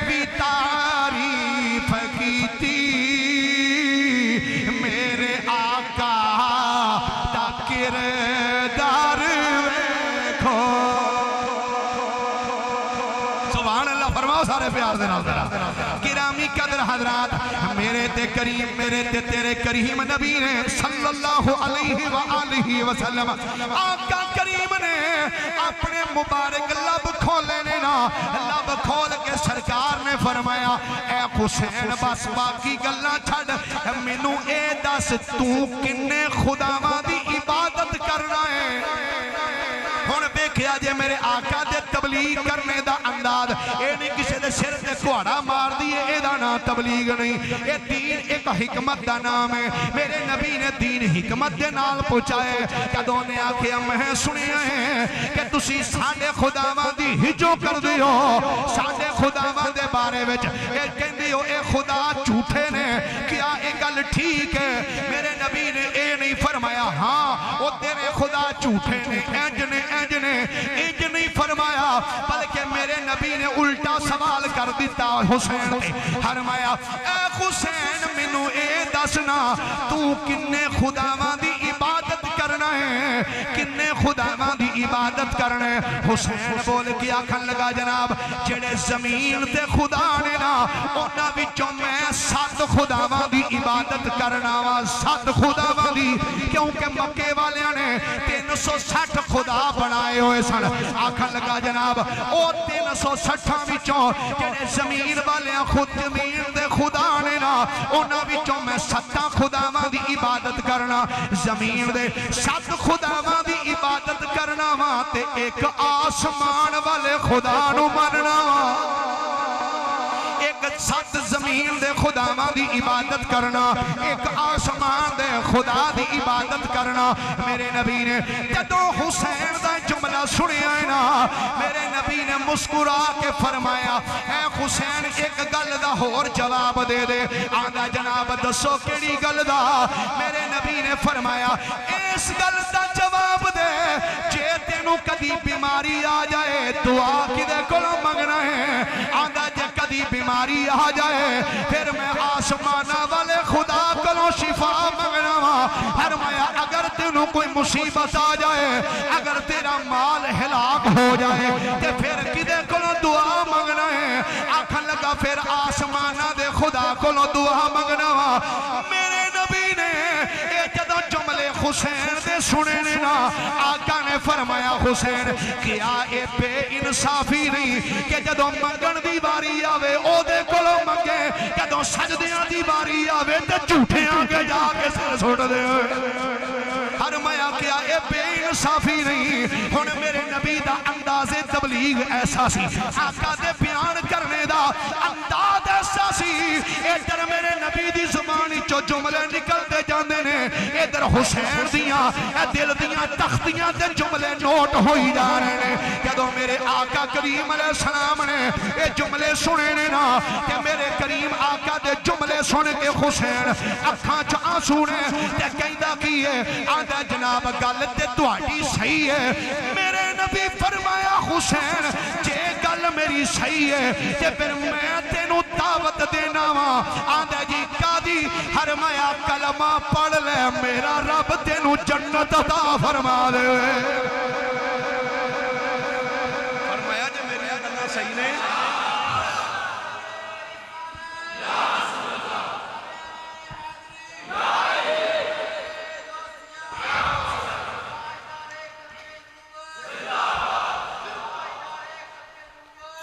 بھی تعریف کیتی. میرے آقا دا کردار ویکھو. سبحان اللہ فرماؤ سارے پیار دے نال گرامی قدر حضرات. میرے تے کریم میرے تے تیرے کریم نبی نے صلی اللہ علیہ وآلہ وسلم آقا کریم نے اپنے مبارک لب کھولے نے نا، لب کھول کے سرکار نے فرمایا اے حسین بس باقی گلاں چھڈ مینوں اے دس تو کنے خداواں دی عبادت کرنا ہے. ہن ویکھیا جے میرے آقا دے تبلیغ کرنے دا انداز اے نہیں کسے دے سر تے کھوڑا مار دیے، اے دا نام تبلیغ نہیں، اے دین ایک حکمت دا نام ہے. میرے نبی نے دین حکمت دے نال پہنچائے. کدوں نے آکھیا میں سنیا ہے کہ تسی ساڈے خداواں دی ہجو کر دیو، ساڈے خداواں دے بارے وچ اے کہندے ہو اے خدا جھوٹے نے، کیا اے گل ٹھیک ہے؟ میرے نبی نے اے نہیں فرمایا ہاں او تیرے خدا جھوٹے نے انج نہیں فرمایا، بلکہ میرے نبی نے الٹا سوال کر دیتا حسین نے. فرمایا اے حسین مینوں اے دسنا تو کنے خداواں دی عبادت کرنا ہے، کنے خداواں دی عبادت کرنا ہے؟ حسین بول کے آکھن لگا جناب جڑے زمین تے خدا نے نا انہاں وچوں میں 7 خداواں دی عبادت کرنا وا، 7 خداواں دی، کیونکہ مکے والیاں نے 360 خدا بنائے ہوئے سن. آکھن لگا جناب او 360 وچوں جڑے زمین والیاں خود زمین دے خدا نے نا انہاں وچوں میں 7 خداواں دی عبادت کرنا، زمین دے 7 خداواں دی عبادت کرنا وا تے ایک آسمان والے خدا نو مننا وا. ایک 7 زمین دے خداواں دی عبادت کرنا، ایک آسمان دے خدا دی عبادت کرنا. میرے نبی نے جدوں حسین دا جملہ سنیا ہے نا میرے نبی نے مسکرا کے فرمایا اے حسین ایک گل دا اور جواب دے دے. آندا جناب دسو کیڑی گل دا؟ میرے نبی نے فرمایا اس گل دا جواب دے جے تینوں کدی بیماری آ جائے دعا کدے کولوں منگنا ہے؟ آندا جے کدی بیماری آ جائے پھر میں آسمانہ والے خدا کلو شفا منگنا وا فرمایا اگر تینوں کوئی مصیبت آ جائے اگر تیرا مال ہلاک ہو جائے تے پھر کدے کلو دعا منگنا ہے آکھن لگا پھر آسمانہ دے خدا کلو دعا منگنا وا میرے نبی نے اے جدو جملے حسین دے سنے نا آقا نے فرمایا حسین کیا اے بے انصافی نہیں کہ جدو منگن دی باری آوے او دے کلو منگے جدو سجدیاں دی باری آوے تے جھوٹے آگے جا کے سر سوٹ دے فرمایا کیا اے بے انصافی نہیں ہن میرے نبی دا انداز تبلیغ ایسا سی آقا دے بیان کرنے دا انداز ایسا سی ادھر میرے نبی دی زبانی چو جملے نکل دے جاندے نے ادھر حسین دیاں اے دل دیاں تختیاں دے جملے نوٹ ہوئی جا رہے ہیں جدو میرے آقا کریم علیہ السلام نے اے جملے سنے نے نا کہ میرے کریم آقا دے جملے سن کے حسین اکھاں چ آنسو نے تے کہندا کی ہے آندا جناب گل تے تہاڈی صحیح ہے میرے نبی فرمایا حسین جے گل میری صحیح ہے تے پھر میں تینوں دعوت دینا وا آندا جی قاضی فرمایا کلمہ پڑھ لے میرا رب تینوں جنت عطا فرما دے فرمایا جے میری گلاں صحیح نے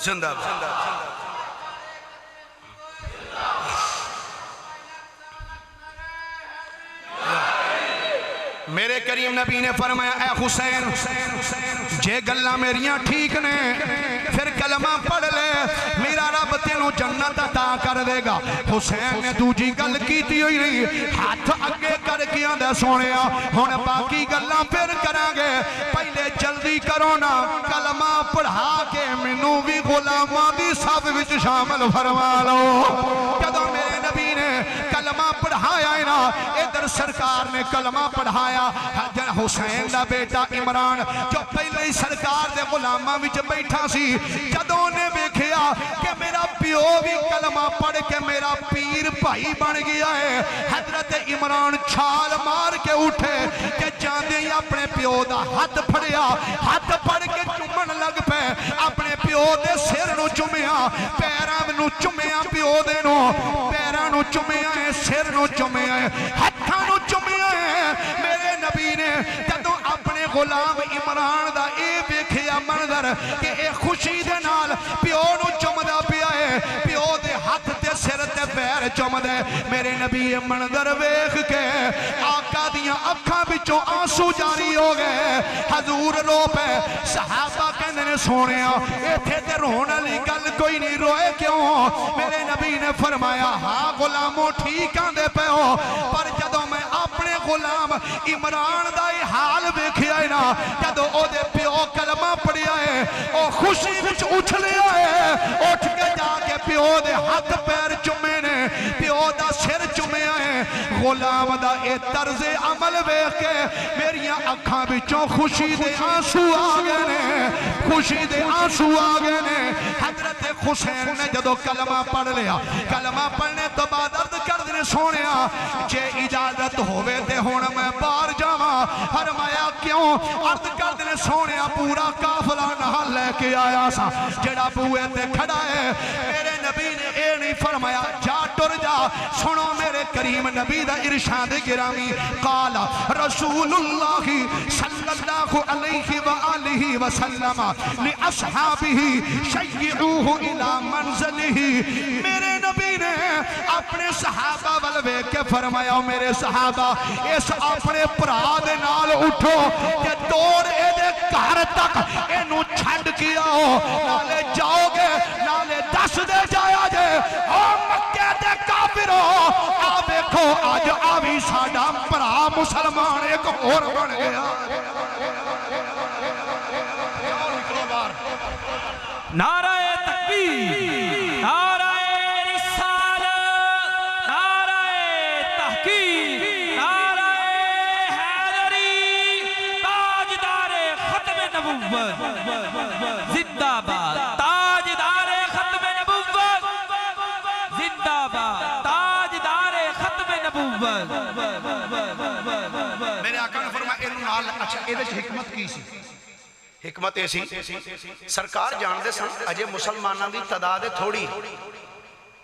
زندہ میرے کریم نبی نے فرمایا اے حسین جے گلہ میریاں ٹھیک نے پھر کلمہ پڑھ لے میرا رب تینوں جنت عطا کر دے گا حسین نے دوجی گل کیتی ہوئی نہیں ہاتھ اگے کر کے آندا سونیا ہن باقی گلاں پھر کرانگے پہلے جلدی کرو نا کلمہ پڑھا کے مینوں بھی غلاماں دی صف وچ شامل فرما لو جدوں میرے نبی نے کلمہ پڑھایا ہے نا ادھر سرکار نے کلمہ پڑھایا حسین دا بیٹا عمران جو پہلے ہی سرکار دے غلاماں وچ بیٹھا سی جدوں نے دیکھیا کہ میرا پیو بھی کلمہ پڑھ کے میرا پیر بھائی بن گیا ہے حضرت عمران چھال مار کے اٹھے کہ جاندے ہی اپنے پیو دا ہاتھ پھڑیا ہاتھ پھڑ کے چومن لگ پے اپنے پیو دے سر نو چومیا پیراں نو چومیا پیو دے نو پیراں نو چومیا سر نو چومیا ہتھاں نو چومیا میرے نبی نے جدوں اپنے غلام عمران دا اے ویکھیا منظر کہ اے خوشی دے نال پیو نو چمدا پیا ہے پیو دے ہاتھ تے سر تے پیر چمدے میرے نبی منظر ویکھ کے آقا دیاں اکھاں وچوں آنسو جاری ہو گئے حضور رو پے صحابہ کہندے نے سونیا ایتھے تے رون والی گل کوئی نہیں روئے کیوں میرے نبی نے فرمایا ہاں غلاموں ٹھیک آندے پے ہو پر جدوں میں اپنے غلام عمران دا ہی حال ویکھیا ہے نا جدوں او دے پیو کلمہ پڑھیا ہے او خوشی وچ اچھلیا ہے اٹھ کے جا کے پیو دے ہاتھ پیر چومے نے پیو دا سر چومیا ہے غلام دا اے طرز عمل ویکھ کے میریاں اکھاں وچوں خوشی دے آنسو آ گئے نے خوشی دے آنسو آ گئے نے حضرت حسین نے جدوں کلمہ پڑھ لیا کلمہ پڑھنے تو بعد عرض کر دینے سونیا جے اجازت ہوئے تے ہونا میں باہر جاواں فرمایا کیوں عرض کر دینے سونیا پورا قافلہ نہ لے کے آیا سا جڑا بوئے تے کھڑا ہے میرے نبی نے اے نہیں فرمایا جا ٹر جا سنو میرے کریم نبی دا ارشاد گرامی قال رسول اللہ صلی اللہ علیہ وآلہ وسلم لأصحابہ شیعوہ الى منزلہ میرے نبی نے اپنے صحابہ والوے کے فرمایا میرے صحابہ اس اپنے پراد نال اٹھو کہ دوڑ اے دے گھر تک انہوں چھڑ کیا ہو نالے جاؤ گے نالے دس دے جایا جے او مکہ دے کافر ہو آ بیکھو آج آوی ساڑا پرا مسلمان ایک اور بن گیا نعرہ تکبیر نعرہ رسالت نعرہ تحقیق نعرہ حیدری تاجدار ختم نبوت زندہ باد تاجدار ختم نبوت زندہ باد تاجدار ختم نبوت نبوت میرے آقا نے فرمایا اینو نال اچھا یہ حکمت کی سی حکمت یہ سی سرکار جانتے سن اجے مسلمانوں کی تعداد تھوڑی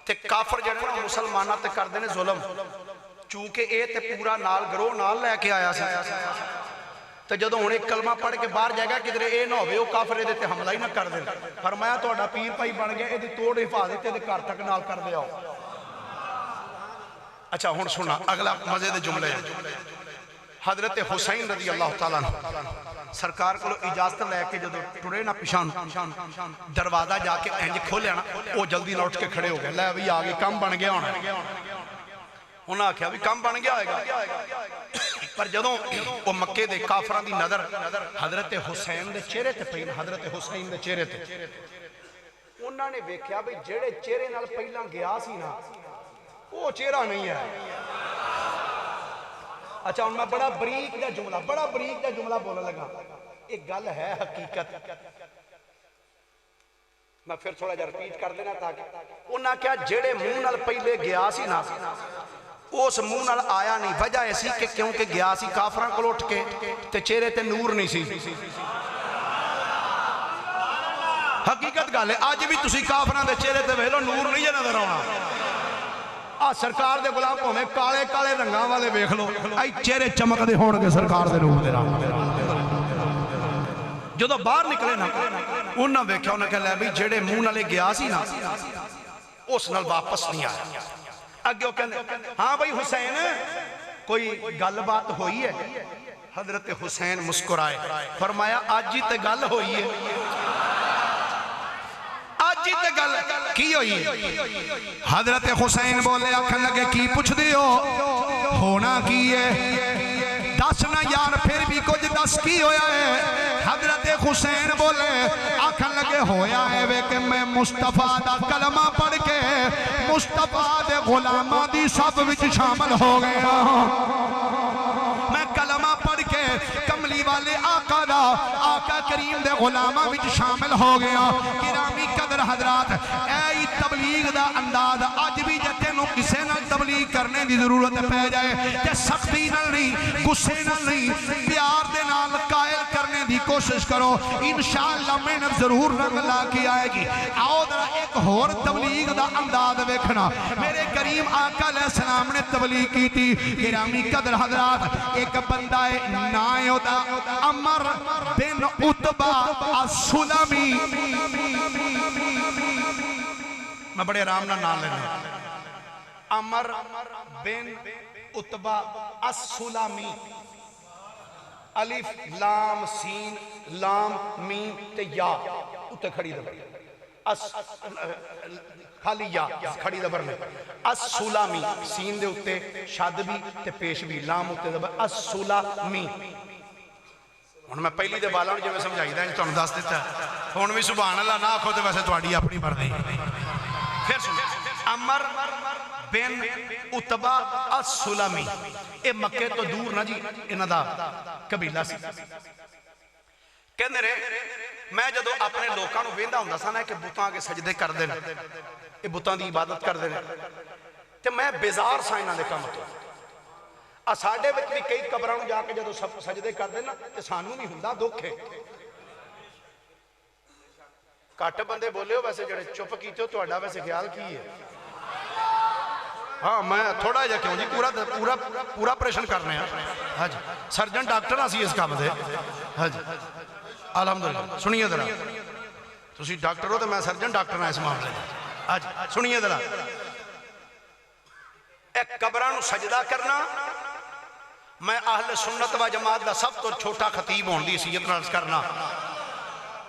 تے کافر جڑے نا مسلمانوں تے کردے نے ظلم چونکہ اے تے پورا نال گروہ نال لے کے آیا سی تے جدوں ہن ایک کلمہ پڑھ کے باہر جائے گا کدھر اے نہ ہوے او کافر دے تے حملہ ہی نہ کر دین فرمایا تہاڈا پیر بھائی بن گیا ایدی توڑ حفاظت تے گھر تک نال کر دے آؤ اچھا ہن سنا اگلا مزے دے جملے حضرت حسین رضی اللہ تعالیٰ عنہ سرکار کو اجازت لے کے جدو ٹرے نا پیشان دروازہ جا کے انج کھولیا نا وہ جلدی لوٹ کے کھڑے ہو گئے لے بھی آگے کم بن گیا ہونا انہاں آکھیا بھی کم بن گیا ہوئے گا پر جدوں وہ مکے دے کافران دی نظر حضرت حسین دے چہرے تے پہنا حضرت حسین دے چہرے تے انہاں نے ویکھیا بھی جڑے چہرے نال پہلا گیا سی نا وہ چہرہ نہیں ہے اچھا ان میں بڑا بریک دا جملہ بولنے لگا ایک گل ہے حقیقت میں پھر تھوڑا جا رپیٹ کر دینا تاکہ انہاں کیا جڑے منہ نال پہلے گیا سی نا اس منہ نال آیا نہیں وجہ ایسی کہ کیونکہ گیا سی کافران کو اٹھ کے تے چہرے تے نور نہیں سی حقیقت گل ہے آج بھی تسی کافران دے چہرے تے ویلو نور نہیں ہے نظر آنا سرکار دے غلام ہوئے کالے کالے رنگاں والے ویکھ لو ائی چہرے چمک دے ہون گے سرکار دے نور دے نام جدو باہر نکلے نا انہاں ویکھیا انہاں کہ لے بھی جڑے منہ نالے گیا سی نا اس نال واپس نہیں آیا اگے وہ کہندے ہاں بھائی حسین کوئی گل بات ہوئی ہے حضرت حسین مسکرائے فرمایا آج ہی تے گل ہوئی ہے جی تے گل کی ہوئی حضرت حسین بولے آکھن لگے کی پوچھ دیو ہونا کی ہے دس نہ یار پھر بھی کچھ دس کی ہویا ہے حضرت حسین بولے آکھن لگے ہویا ہے وے کہ میں مصطفیٰ دا کلمہ پڑھ کے مصطفیٰ دے غلامہ دی سب وچ شامل ہو گیا میں کلمہ پڑھ کے کملی والے آقا دا آقا کریم دے غلامہ وچ شامل ہو گیا گرامی قدر حضرات اے تبلیغ دا انداز آج بھی جتے نو کسے نہ تبلیغ کرنے دی ضرورت پہ جائے تے سختی نہ نہیں گسے نہ نہیں پیار دے نال قائل کرنے دی کوشش کرو انشاءاللہ محنت ضرور رنگ لا کی آئے گی آؤ ذرا ایک اور تبلیغ دا انداز ویکھنا میرے کریم آقا علیہ السلام نے تبلیغ کی تھی گرامی قدر حضرات ایک بندہ نائیو دا عمر بن عتبہ السلمی میں بڑے آرام نہ نام لینا عمر بن عتبہ السلمی الف لام سین لام میم تے یا اتے کھڑی دبر خالی یا کھڑی دبر میں السلامی سین دے اتے شاد بھی تے پیش بھی لام اتے دبر السلامی ہوں میں پہلی دے بالا جو میں سمجھائی دا تو دس دیتا ہے ہوں بھی سبحان اللہ نہ آکھو تو ویسے تواڈی اپنی مرضی پھر سن عمر بن عتبہ السلمی اے مکے تو دور نہ جی انہاں دا قبیلہ سی کہندے رہے میں جدو اپنے لوکاں نو ویندا ہوندا سا نا کہ بتاں کے سجدے کر دے اے بتاں دی عبادت کر دے تے میں بیزار سا انہاں دے کم تو ساڈے وچ بھی کئی قبراں نو جا کے جدو سجدے کر دے نا تے سانوں بھی ہوندا دکھ ہے کٹ بندے بولے ہو ویسے جڑے چپ کیتے ہو تہاڈا ویسے خیال کی ہے ہاں میں تھوڑا جا کیوں جی پورا پریشن کرنے ہیں ہاں جی سرجن ڈاکٹر ہاں سی اس کام دے ہاں جی الحمدللہ سنیے ذرا تسی ڈاکٹر ہو تو میں سرجن ڈاکٹر ہاں اس معاملے ہاں جی سنیے ذرا ایک قبراں نو سجدہ کرنا میں اہل سنت و جماعت دا سب تو چھوٹا خطیب ہون دی حیثیت نال کرنا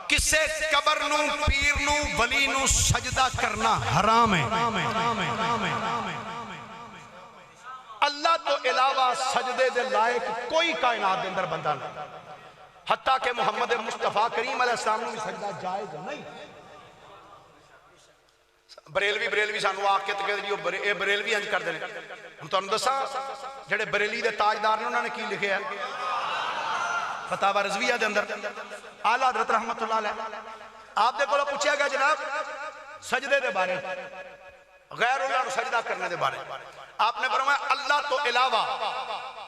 کسے قبر نو پیر نو ولی نو سجدہ کرنا حرام ہے اللہ تو علاوہ سجدے دے لائق کوئی کائنات دے اندر بندہ نہیں حتیٰ کہ محمد مصطفیٰ کریم علیہ السلام نے سجدہ جائز نہیں بریلوی سانو آکے تو کہتے ہیں بریلوی انج کر دینے ہم تو اندسا جڑے بریلی دے تاجدار نے انہوں نے کی لکھے ہیں فتاوہ رضویہ دے اندر اعلیٰ حضرت رحمت اللہ علیہ آپ دے کو پوچھا گیا جناب سجدے دے بارے غیر اللہ سجدہ کرنے دے بارے آپ نے فرمایا اللہ تو علاوہ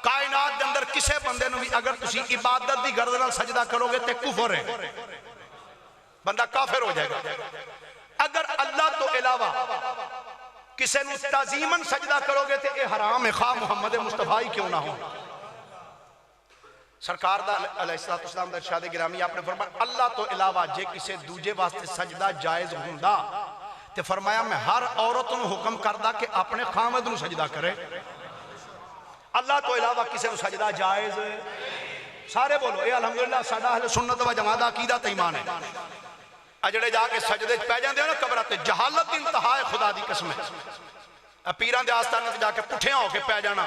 کائنات دے اندر کسے بندے نو بھی اگر تسی عبادت دی غرض نال سجدہ کرو گے تے کفر ہے، بندہ کافر ہو جائے گا۔ اگر اللہ تو علاوہ کسے نو تعظیماً سجدہ کرو گے تے اے حرام ہے، خواہ محمد مصطفیٰ ہی کیوں نہ ہو۔ سرکار دا علیہ السلام دا ارشاد گرامی آپ نے فرمایا اللہ تو علاوہ جے کسے دوجے واسطے سجدہ جائز ہوندا تے فرمایا میں ہر عورت نو حکم کردا کہ اپنے خامد نو سجدہ کرے۔ اللہ تو علاوہ کسے نو سجدہ جائز، سارے بولو اے الحمدللہ ساڈا اہل سنت و جماعت دا عقیدہ تے ایمان ہے۔ اجڑے جا کے سجدے پہ جاندے ہو نا قبر تے، جہالت انتہا ہے، خدا دی قسم ہے۔ پیران دے آستانے تے جا کے پٹھیاں ہو کے پہ جانا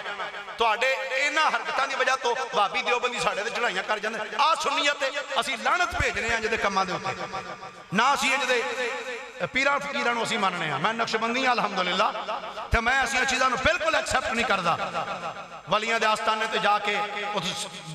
تواڈے انہاں حرکتاں دی وجہ تو بھابی دیوبندی ساڈے تے چڑھائیاں کر جاندے، آ سنیت اسی لعنت بھیجنے ہیں جدے کماں دے اوتے، نہ اسی انج دے پیران فقیراں نو اسی مننے ہیں۔ میں نقشبندی ہاں الحمدللہ تے میں ایسی چیزاں نو بالکل ایکسپٹ نہیں کردا۔ ولیاں دے آستانے تے جا کے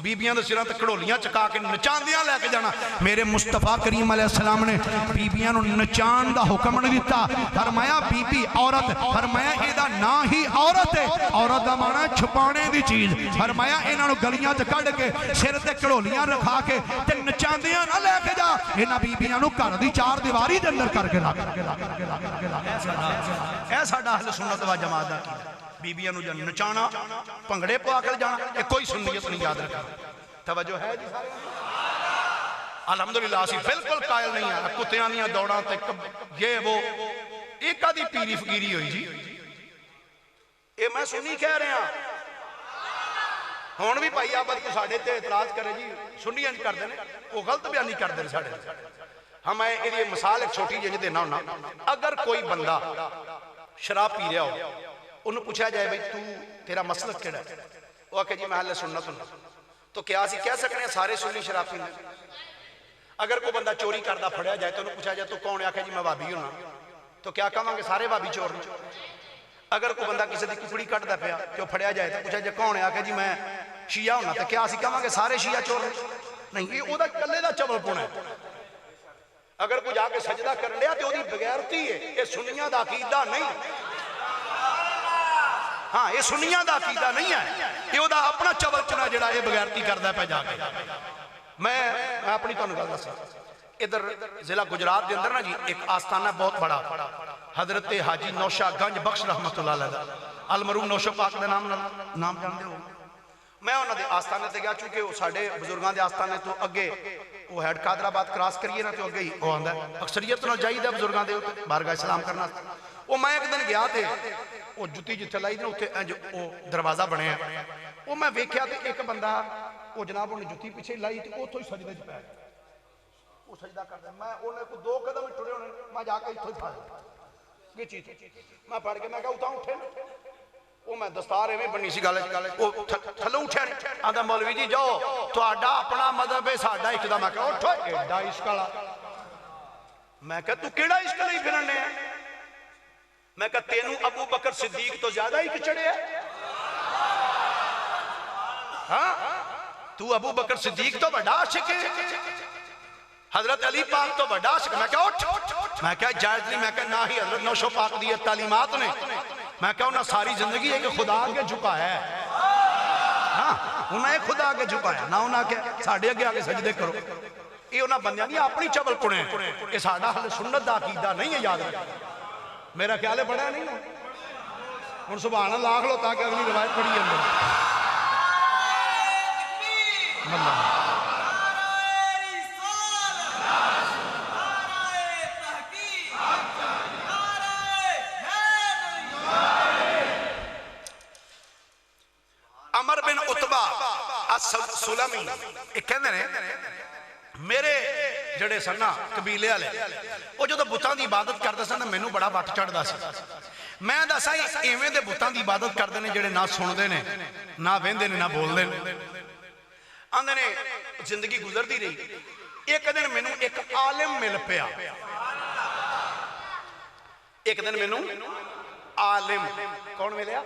بیبیاں دے سراں تے کڑولیاں چکا کے نچاندیاں لے کے جانا، میرے مصطفیٰ کریم علیہ السلام نے بیبیاں نو نچان دا حکم نہیں دیتا، فرمایا بی بی عورت، فرمایا ایدہ نہ ہی عورت ہے، عورت دا معنی چھپانے دی چیز، فرمایا انہاں نو گلیاں تے کڈ کے سر تے کڑولیاں رکھا کے تے نچاندیاں نہ لے کے جا، انہاں بیبیاں نو گھر دی چار دیواری دے اندر کر کے رکھ۔ اے ساڈا اہل سنت و جماعت دا عقیدہ، بیبیاں نو جن نچانا پنگڑے پوا کر جانا یہ کوئی سنیت نہیں یاد رکھا۔ توجہ ہے جی سارے الحمدللہ اسی بالکل قائل نہیں ہے کتیاں دیاں دوڑاں تے یہ وہ ایک آدھی پیری فقیری ہوئی جی، اے میں سنی کہہ رہے ہیں ہون بھی بھائی آباد کو ساڑھے تے اعتراض کرے جی سنی انج کر دینے وہ غلط بیانی کر دینے ساڑھے۔ ہمیں یہ مثال ایک چھوٹی جی دینا ہونا، اگر کوئی بندہ شراب پی رہا ہو انہوں پوچھا جائے بھئی تو تیرا مسلک کیڑا ہے، وہ کہ جی میں اہل سنت ہوں، تو کیا اسی کہہ سکنے ہیں سارے سنی شراب پینے؟ اگر کوئی بندہ چوری کردہ پھڑیا جائے تو انہوں پوچھا جائے تو کون ہے، کہ جی میں وابی ہوں، تو کیا کہاں گے سارے وابی چور نہیں؟ اگر کوئی بندہ کسی دی ککڑی کٹدا پیا جو پھڑیا جائے تو پوچھا جائے کون ہے، کہ جی میں شیعہ ہوں، تو کیا اسی کہاں گے سارے شیعہ چور نہیں؟ یہ دا کلے دا چبل پونا ہے۔ اگر کوئی جا کے سجدہ کر لیا تو دی بغیرتی ہے، یہ سنیاں دا عقیدہ نہیں، ہاں یہ سنیاں دا عقیدہ نہیں ہے، یہ دا اپنا چبل چنا جڑا یہ بغیرتی کردہ پہ جا کے۔ میں اپنی تو نگل دسا ادھر ضلع گجرات دے اندر نا جی ایک آستانہ بہت بڑا حضرت حاجی نوشہ گنج بخش رحمت اللہ علیہ المرحوم نوشہ پاک دے نام جاندے ہو، میں انہوں نے آستانے تے گیا چونکہ وہ ساڑھے بزرگان دے آستانے تو اگے وہ ہیڈ قادر آباد کراس کریے نا تو اگے ہی وہ آندہ ہے اکثریت نہ جائید ہے بزرگان دے ہوتے بارگاہ اسلام کرنا۔ وہ میں ایک دن گیا تھے وہ جتی جتے لائی دے وہ دروازہ بنے ہیں، وہ میں ویکھیا تھے ایک بندہ وہ جناب انہیں جتی پیچھے لائی تھی وہ تو ہی سجدہ جی پہ وہ سجدہ کرتا ہے، میں انہیں کو 2 قدم ٹھڑے ہونے میں جا کے ہی تھوڑی پھاڑ یہ چیز میں پڑھ کے میں کہا اتاں اٹھے وہ میں دستار میں بنی سی گالے وہ تھلو اٹھے آدھا مولوی جی جاؤ تو آڈا اپنا مذہب ہے ساڈا اقدام میں کہا اٹھو ایڈا عشقالا میں کہا تو کیڑا عشق نہیں پھرنے ہیں، میں کہا تینوں ابو بکر صدیق تو زیادہ ہی کچڑے ہے، ہاں تو ابو بکر صدیق تو بڑا عاشق ہے، حضرت علی پاک تو بڑا عاشق، میں کہا اٹھ، میں کہا جائز نہیں، میں کہا نہ ہی حضرت نوشو پاک دی تعلیمات نے، میں کہا انہاں ساری زندگی ہے کہ خدا آگے جھکا ہے، ہاں انہیں خدا آگے جھکا ہے، نہ انہیں کہ ساڑھے آگے آگے سجدے کرو، یہ انہیں بندیاں نہیں اپنی چبل کنے ہیں، یہ ساڑھا حل سنت دا عقیدہ نہیں ہے یاد رکھا، میرا خیال ہے پڑھا نہیں نا، ان سبحان اللہ آخ لو تاکہ اگلی روایت پڑھی ہے عمر بن عتبہ سلمی ایک کہنے رہے میرے جڑے سننا قبیلے والے وہ جو بتاں دی عبادت کرتے سن مینوں بڑا وٹ چڑھدا سی، میں دسا ایویں دے بتاں دی عبادت کرتے ہیں جڑے نہ سنتے ہیں نہ وہندے نے نہ بولتے ہیں، آندے نے زندگی گزرتی رہی، ایک دن مینوں ایک عالم مل پیا، ایک دن مینوں عالم کون ملیا؟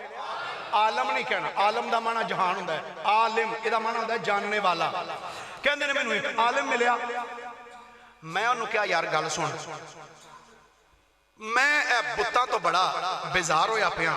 عالم نہیں کہنا، عالم دا معنی جہان ہوندا ہے، عالم اے دا معنی ہوندا ہے جاننے والا، کہندے نے مینوں ایک عالم ملیا، میں انہوں کیا یار گل سن، میں اے بتاں تو بڑا بیزار ہویا پیا،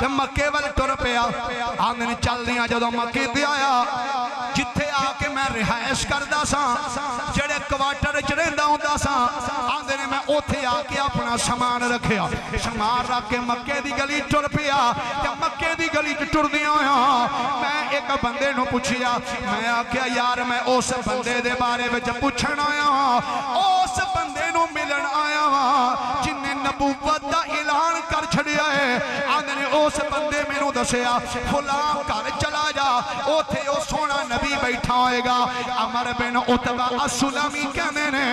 تے مکے ول ٹر پیا آندے نے چلدیاں جدوں مکے تے آیا جتھے آ کے میں رہائش کردا سا جڑے کوارٹر وچ رہندا ہوندا سا آندے نے میں اوتھے آ کے اپنا سامان رکھیا سامان رکھ کے مکے دی گلی ٹر پیا تے مکے دی گلی تے ٹردیاں ہویاں میں ایک بندے نو پوچھیا میں آکھیا یار میں اس بندے دے بارے وچ پوچھن آیا ہاں اس بندے نو ملن آیا ہاں جن نے نبوت دا اعلان کر چھڑیا ہے آندے نے اس بندے مینوں دسیا فلاں گھر چلا جا اوتھے او سونا نبی بیٹھا ہوئے گا عمر بن عتبہ السلمی کہنے نے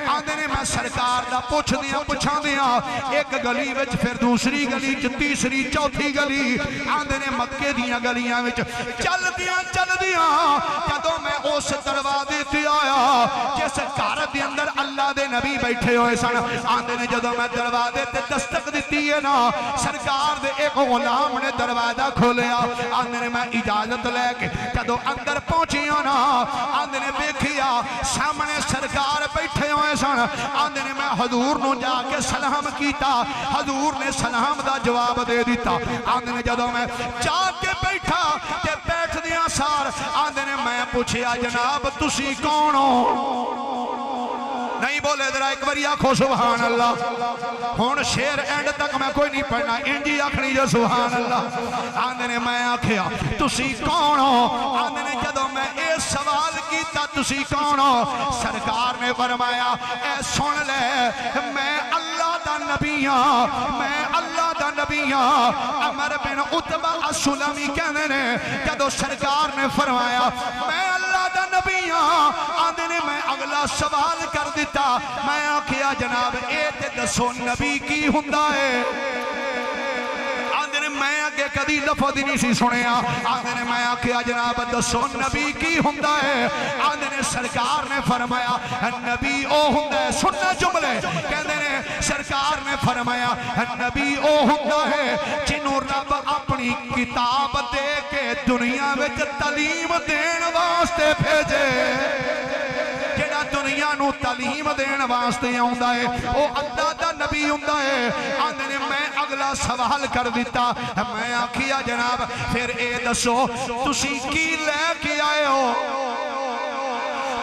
آندے نے میں سرکار دا پوچھ دیا ایک گلی وچ پھر دوسری گلی چ تیسری چوتھی گلی آندے نے مکے دیاں گلیاں وچ چل دیاں جدوں میں اس دروازے تے آیا جس گھر دے اندر اللہ دے نبی بیٹھے ہوئے سن آندے نے جدوں میں دروازے تے دستک دتی ہے نا سرکار دے ایک غلام نے دروازہ کھولیا آندے نے میں اجازت لے کے جدوں اندر پہنچیا نا آندے نے دیکھیا سامنے سرکار بیٹھے ہوئے سن آندے نے میں حضور نو جا کے سلام کیتا حضور نے سلام دا جواب دے دیتا آندے نے جدوں میں جا کے بیٹھا تے بیٹھ دیاں سار آندے نے میں پوچھیا جناب تسی کون ہو نہیں بولے ذرا ایک باری آکھو سبحان اللہ ہون شیر اینڈ تک میں کوئی نہیں پڑھنا انجی آکھنی جو سبحان اللہ آندے نے میں آکھیا تسی کون ہو آندے نے جدوں میں اے سوال کیتا تسی کون ہو سرکار نے فرمایا اے سن لے میں اللہ دا نبی ہاں میں اللہ دا نبی ہاں عمر بن عتبہ السلمی کہنے نے جدوں سرکار نے فرمایا میں اللہ دا نبی ہاں آندے نے میں اگلا سوال کر دیتا میں آکھیا جناب اے تے دسو نبی کی ہوندا ہے آندے نے میں آگے کدی لفظ نہیں سی سنیا آندے نے میں آکھیا جناب دسو نبی کی ہوندا ہے آندے نے سرکار نے فرمایا نبی او ہوندا ہے سننا جملے کہندے نے سرکار نے فرمایا نبی او ہوندا ہے جنوں رب اپنی کتاب دے کے دنیا وچ تعلیم دین واسطے بھیجے دنیا نو تعلیم دین واسطے آندا ہے او اللہ دا نبی ہوندا ہے آندے نے میں اگلا سوال کر دیتا میں آکھیا جناب پھر اے دسو تسی کی لے کے آئے ہو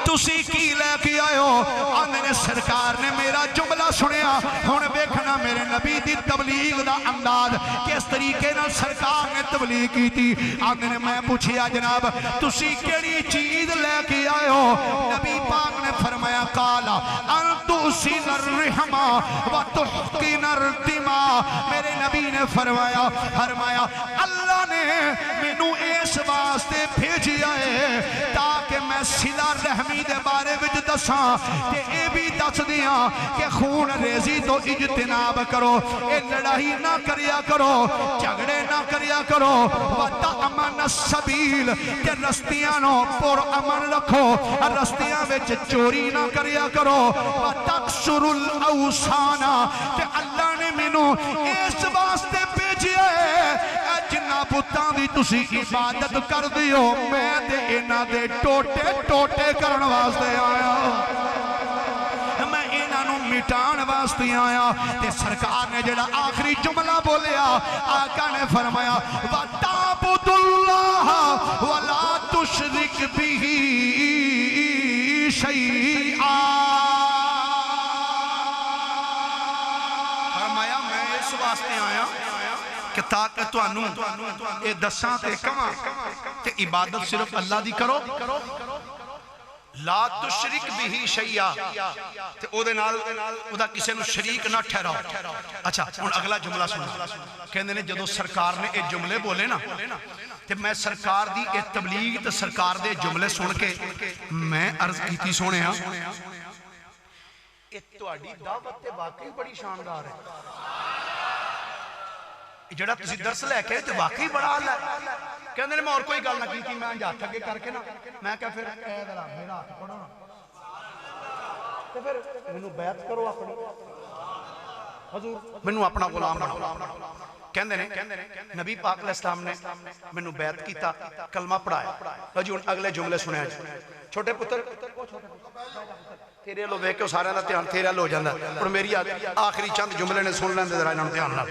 تسی کی لے کے آئے ہو آندے نے سرکار نے میرا جملہ سنیا ہن ویکھنا میرے نبی دی تبلیغ دا انداز کس طریقے نال سرکار نے تبلیغ کی تھی آندے نے میں پوچھیا جناب تسی کیڑی چیز لے کے آئے ہو نبی پاک نے فرمایا قالا انتُسِنَ الرحمہ وَتُحْقِنَ الرتما میرے نبی نے فرمایا اللہ نے مینوں اس واسطے بھیجیا ہے تاکہ میں صلہ رحمی دے بارے وچ دساں تے اے بھی دس دیاں کہ خون ریزی تو اجتناب کرو اے لڑائی نہ کریا کرو جھگڑے نہ کریا کرو وَتَأْمَنَ السَّبِيلِ کہ رستیاں نو پر امن رکھو رستیاں وچ چوری نہ کریا کرو وَتَقْسُرُ الْأَوْسَانَ کہ اللہ نے مینوں اس واسطے بھیجیا ہے جنہ بتاں دی تسی عبادت کر دیو میں تے انہاں دے ٹوٹے کرن واسطے آیا میں انہاں نو مٹان واسطے آیا تے سرکار نے جڑا آخری جملہ بولیا آقا نے فرمایا وَتَعْبُدُ اللَّهَ وَلَا تُشْرِكْ بِهِ شَيْئًا فرمایا میں اس واسطے آیا کہ تاکہ توانوں اے دساں تے کماں تے عبادت صرف اللہ دی کرو لا تشرک بھی شیئا تے او دے نال او دا کسے نو شریک نہ ٹھہراؤ اچھا ہن اگلا جملہ سنو کہندے نے جدوں سرکار نے اے جملے بولے نا تے میں سرکار دی اے تبلیغ تے سرکار دے جملے سن کے میں عرض کیتی سونے ہاں اے تہاڈی دعوت تے واقعی بڑی شاندار ہے جڑا تسی درس لے کے تے واقعی بڑا حال ہے کہندے نے میں اور کوئی گل نہ کیتی میں ہاتھ اگے کر کے نا میں کہا پھر اے ذرا میرا ہاتھ پڑھو نا تے پھر مینوں بیعت کرو اپنی حضور مینوں اپنا غلام بناؤ کہندے نے نبی پاک علیہ السلام نے مینوں بیعت کیتا کلمہ پڑھایا جی ہن اگلے جملے سنیا چھوٹے پتر تیرے لو ویکھ کے سارے دا دھیان تیرے لو جاندا ہن میری آخری چند جملے نے سن لیندے ذرا انہاں نوں دھیان نال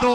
2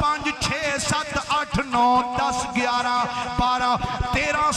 5 6 7 8 9 10 11 12 13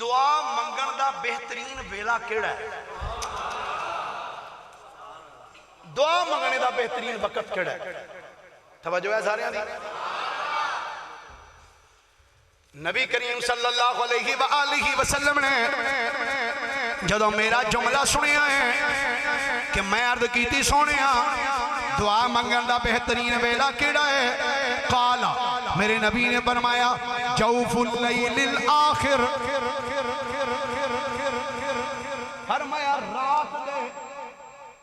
دعا منگن دا بہترین ویلا کیڑا ہے؟ دعا منگنے دا بہترین وقت کیڑا ہے؟ توجہ ہے سارے دی؟ نبی کریم صلی اللہ علیہ وآلہ وسلم نے جدو میرا جملہ سنیا ہے کہ میں عرض کیتی سونیا دعا منگن دا بہترین ویلا کیڑا ہے؟ قالا میرے نبی نے فرمایا جوف اللیل الاخر، فرمایا رات دے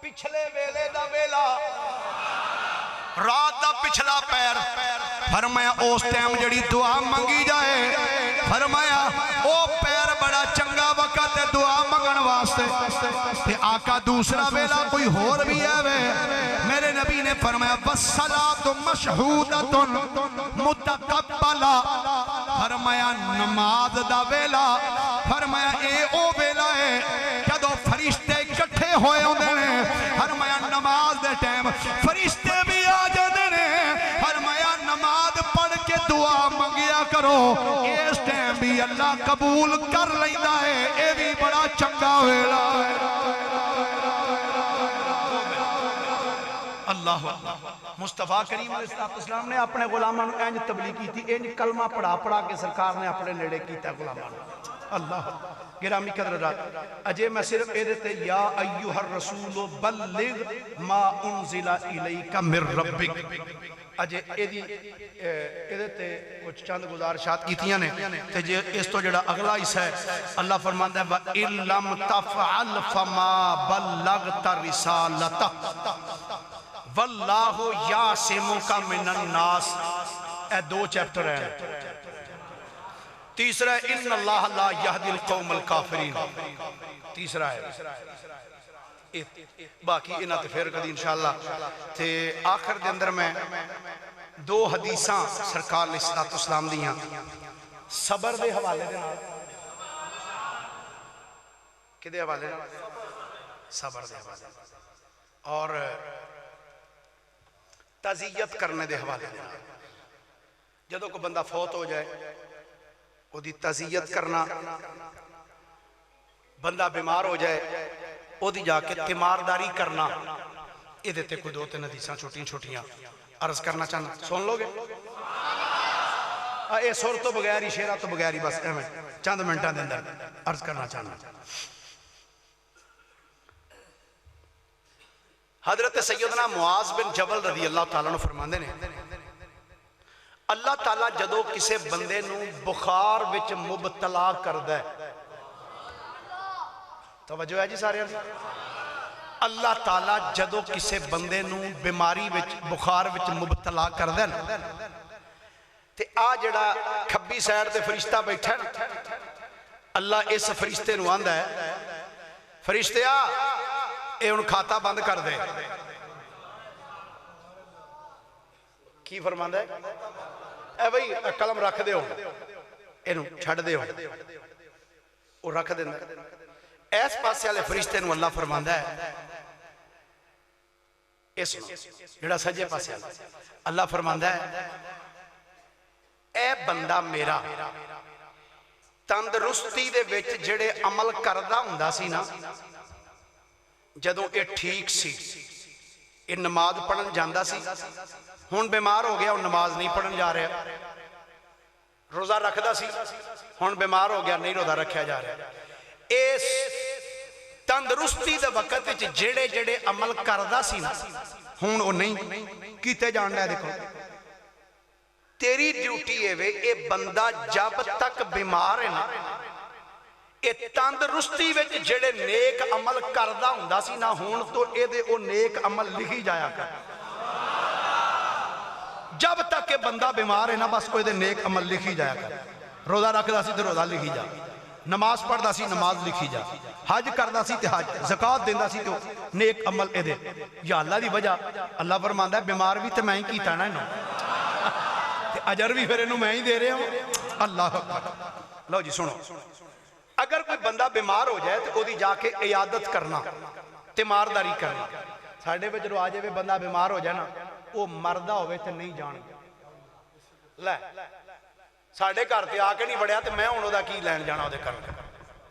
پچھلے ویلے دا ویلا، رات دا پچھلا پیر، فرمایا اس ٹائم جڑی دعا منگی جائے، فرمایا او پیر بڑا چنگا وقت ہے دعا منگن واسطے۔ تے آقا دوسرا ویلا کوئی ہور بھی ہے وے، میرے نبی نے فرمایا وَالصَّلَاةُ مَشْهُودَةٌ مُتَقَبَّلَةٌ، فرمایا نماز دا ویلا، فرمایا اے او ویلا ہے جدو فرشتے اکٹھے ہوئے ہوندے نے، فرمایا نماز دے ٹائم فرشتے بھی آ جاندے نے، فرمایا نماز پڑھ کے دعا منگیا کرو، اس ٹائم بھی اللہ قبول کر لینا ہے، اے بھی بڑا چنگا ویلا ہے۔ اللہ مصطفیٰ کریم علیہ السلام نے اپنے غلامانو اینج تبلیغ کی تھی، اینج کلمہ پڑھا کے سرکار نے اپنے نیڑے کیتا ہے غلامانو۔ اللہ گرامی قدرات، اجے میں صرف اے دیتے یا ایوہ الرسول بلغ ما انزل الیک من ربک، اجے اے دیتے کچھ چند گزارشات کیتیاں نے، تے جے اس تو جڑا اگلا حصہ ہے اللہ فرماندا ہے وَإِن لَمْ تَفْعَلْ فَمَا بَلَّغْتَ رِسَالَتَهُ وَاللَّهُ يَعْصِمُكَ مِنَ النَّاسِ، اے دو چیپٹر ہیں۔ تیسرا ہے ان اللہ لا یہدی القوم الکافرین، تیسرا ہے باقی انہاں تے پھر کدی انشاءاللہ۔ تے آخر دے اندر میں دو حدیثاں سرکار علیہ السلام دیاں صبر دے حوالے دے نال، کدے حوالے دے؟ صبر دے حوالے اور تعزیت کرنے دے حوالے دے نال۔ جدوں کو بندہ فوت ہو جائے وہ دی تعزیت کرنا، بندہ بیمار ہو جائے وہ دی جا کے تیمارداری کرنا، یہ دیتے کوئی دو تین حدیثاں چھوٹیاں عرض کرنا چاہنا، سن لو گے؟ اے سر تو بغیر ہی شیرہ تو بغیر ہی بس چند منٹاں دے اندر عرض کرنا چاہنا۔ حضرت سیدنا معاذ بن جبل رضی اللہ تعالیٰ نے فرماندے نے اللہ تعالیٰ جدو کسے بندے نو بخار وچ مبتلا کردہ ہے، توجہ ہے جی سارے اللہ تعالیٰ جدو کسے بندے نو بیماری وچ بخار وچ مبتلا کردہ ہے تے آ جڑا کھبی سیر دے فرشتہ بیٹھا ہے اللہ اس فرشتے نو آندہ ہے فرشتے آ اے ان کھاتا بند کر دے، کی فرماندہ ہے؟ اے بھئی قلم رکھ دے ہو، انہوں چھڑ دے ہو، وہ رکھ دے ایس پاسے والے فرشتے نو اللہ فرماندہ ہے اس جڑا سجے پاسے اللہ فرماندہ ہے اے بندہ میرا تندرستی دے وچ جڑے عمل کردہ ہوندہ سی نا، جدوں اے ٹھیک سی اے نماز پڑھن جاندہ سی، ہون بیمار ہو گیا اور نماز نہیں پڑھن جا رہا، روزہ رکھدا سی ہون بیمار ہو گیا نہیں روزہ رکھیا جا رہا، اس تندرستی دے وقت جڑے جڑے عمل کردہ سی نا ہون وہ نہیں کیتے جان رہا ہے۔ دیکھو تیری ڈیوٹی ہے وے اے بندہ جب تک بیمار ہے نا اے تندرستی وچ جڑے نیک عمل کردہ ہوندہ سی نا ہون تو اے دے او نیک عمل لکھی جایا کر، جب تک کہ بندہ بیمار ہے نا بس کوئی دے نیک عمل لکھی جایا کر، روزہ رکھ دا سی تو روزہ لکھی جا، نماز پڑھ دا سی نماز لکھی جا، حج کر دا سی تے حج، زکاة دین دا سی تو نیک عمل اے دے۔ یا اللہ دی وجہ اللہ فرماندہ ہے بیمار بھی تے میں ہی کیتا نا انہوں تے اجر بھی پھر انہوں میں ہی دے رہے ہوں۔ اللہ اکبر۔ لو جی سنو، اگر کوئی بندہ بیمار ہو جائے تو وہ دی جا کے عیادت کرنا، تیمارداری کرنا، ساڑھے بچ رو آجے بندہ بیمار ہو جائے نا وہ مردہ ہوئے تے نہیں جان لے ساڑھے گھر تے آ کے نہیں بڑھیا تے میں انہوں دا کی لین جانا ہو دے کرنا،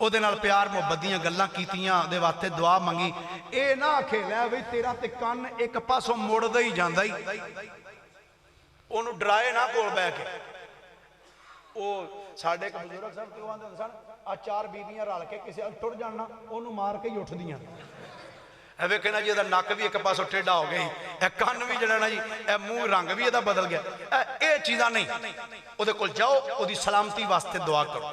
ਉਹਦੇ ਨਾਲ ਪਿਆਰ ਮੁਹੱਬਤ ਦੀਆਂ ਗੱਲਾਂ ਕੀਤੀਆਂ ਉਹਦੇ ਵਾਸਤੇ ਦੁਆ ਮੰਗੀ ਇਹ ਨਾ ਆਖੇ ਲੈ ਬਈ ਤੇਰਾ ਤੇ ਕੰਨ ਇੱਕ ਪਾਸੋਂ ਮੁੜਦਾ ਹੀ ਜਾਂਦਾ ਹੀ ਉਹਨੂੰ ਡਰਾਏ ਨਾ ਕੋਲ ਬੈ ਕੇ। ਉਹ ਸਾਡੇ ਇੱਕ ਬਜ਼ੁਰਗ ਸਾਹਿਬ ਤੇ ਉਹ ਆਂਦੇ ਸਨ ਆ ਚਾਰ ਬੀਬੀਆਂ ਰਲ ਕੇ ਕਿਸੇ ਟੁੱਟ ਜਾਣਾ ਉਹਨੂੰ ਮਾਰ ਕੇ ਹੀ ਉੱਠਦੀਆਂ ਐ ਵੇਖੇ ਨਾ ਜੀ ਇਹਦਾ ਨੱਕ ਵੀ ਇੱਕ ਪਾਸੋਂ ਟੇਢਾ ਹੋ ਗਿਆ ਇਹ ਕੰਨ ਵੀ ਜਿਹੜਾ ਨਾ ਜੀ ਇਹ ਮੂੰਹ ਰੰਗ ਵੀ ਇਹਦਾ ਬਦਲ ਗਿਆ ਇਹ ਚੀਜ਼ਾਂ ਨਹੀਂ ਉਹਦੇ ਕੋਲ ਜਾਓ ਉਹਦੀ ਸਲਾਮਤੀ ਵਾਸਤੇ ਦੁਆ ਕਰੋ।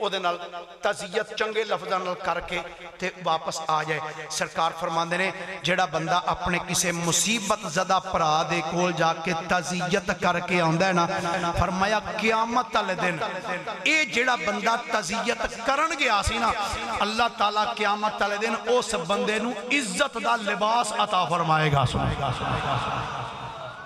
ਉਹਦੇ ਨਾਲ ਤਜ਼ੀਅਤ ਚੰਗੇ ਲਫ਼ਜ਼ਾਂ ਨਾਲ ਕਰਕੇ ਤੇ ਵਾਪਸ ਆ ਜਾਏ। ਸਰਕਾਰ ਫਰਮਾਉਂਦੇ ਨੇ ਜਿਹੜਾ ਬੰਦਾ ਆਪਣੇ ਕਿਸੇ ਮੁਸੀਬਤ ਜ਼ਦਾ ਭਰਾ ਦੇ ਕੋਲ ਜਾ ਕੇ ਤਜ਼ੀਅਤ ਕਰਕੇ ਆਉਂਦਾ ਹੈ ਨਾ ਫਰਮਾਇਆ ਕਿਆਮਤ ਵਾਲੇ ਦਿਨ ਇਹ ਜਿਹੜਾ ਬੰਦਾ ਤਜ਼ੀਅਤ ਕਰਨ ਗਿਆ ਸੀ ਨਾ ਅੱਲਾਹ ਤਾਲਾ ਕਿਆਮਤ ਵਾਲੇ ਦਿਨ ਉਸ ਬੰਦੇ ਨੂੰ ਇੱਜ਼ਤ ਦਾ ਲਿਬਾਸ ਅਤਾ ਫਰਮਾਏਗਾ।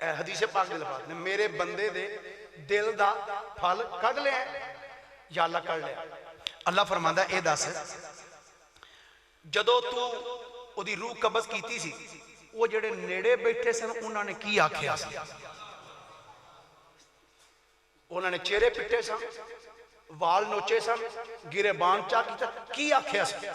اے حدیث پاک دے لفظ نے میرے بندے دے دل دا پھل کڈ لیا یا اللہ کڈ لیا اللہ فرماندا اے دس جدو تو او دی روح قبض کیتی سی وہ جڑے نیڑے بیٹھے سن انہوں نے کی آکھیا سی انہوں نے چہرے پٹے سن وال نوچے سن گریبان چا کی آکھیا سی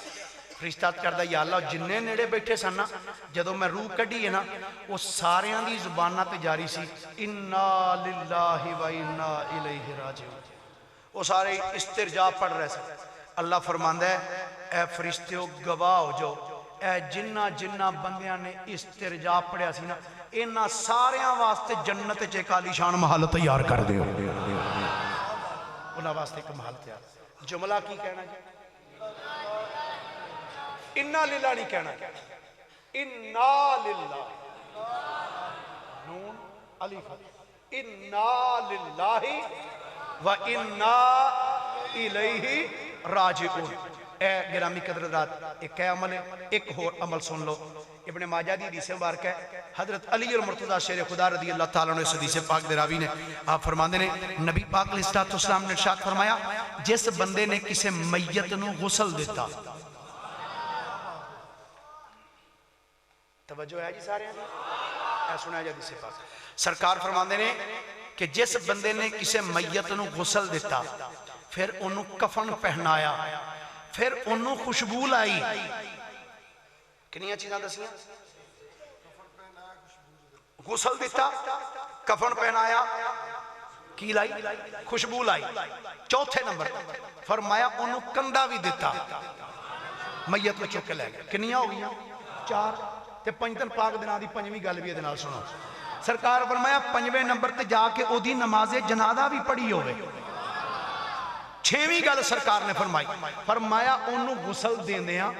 فرشتہ کردہ یا اللہ جننے نیڑے بیٹھے سن نا جدو میں روح کڈی ہے نا وہ ساریاں دی زبانہ تے جاری سی انا للہ و انا الیہ راجعون وہ سارے استرجاع پڑھ رہے سن اللہ فرماندا ہے اے فرشتیو گواہ ہو جو اے جنہ جنہ بندیاں نے استرجاع پڑھیا سی نا انہاں ساریاں واسطے جنت چ ایک عالیشان محل تیار کر دیو انہاں واسطے ایک محل تیار جملہ کی کہنا جائے انا للہ نہیں کہنا انا للہ نون الف انا للہ و انا الیہ راجعون اے گرامی قدرداد ایک ہے عمل ہے ایک اور عمل سن لو ابن ماجہ دی حدیث مبارک ہے حضرت علی المرتضی شیر خدا رضی اللہ تعالیٰ عنہ اس حدیث پاک دے راوی نے آپ فرماندے نے نبی پاک علیہ السلام نے ارشاد فرمایا جس بندے نے کسے میت نو غسل دیتا توجہ ہے جی سارے ہیں اے سنا جا حدیث پاک سرکار فرماندے نے کہ جس بندے نے کسے میت نو غسل دیتا پھر انہوں کفن پہنایا پھر انہوں خوشبو لائی کنیاں چیزاں دسیاں غسل دیتا کفن پہنایا کی لائی خوشبو لائی چوتھے نمبر فرمایا انہوں کندہ بھی دیتا میت میں چوکے لے گئے کنیاں ہو گیا چار تے پنجتن پاک دینا دی پنجویں گل بھی دنال سنو سرکار فرمایا پنجویں نمبر تے جا کے او دی نماز جنازہ بھی پڑھی ہوئے چھویں گل سرکار نے فرمایا انہوں غسل دین دیا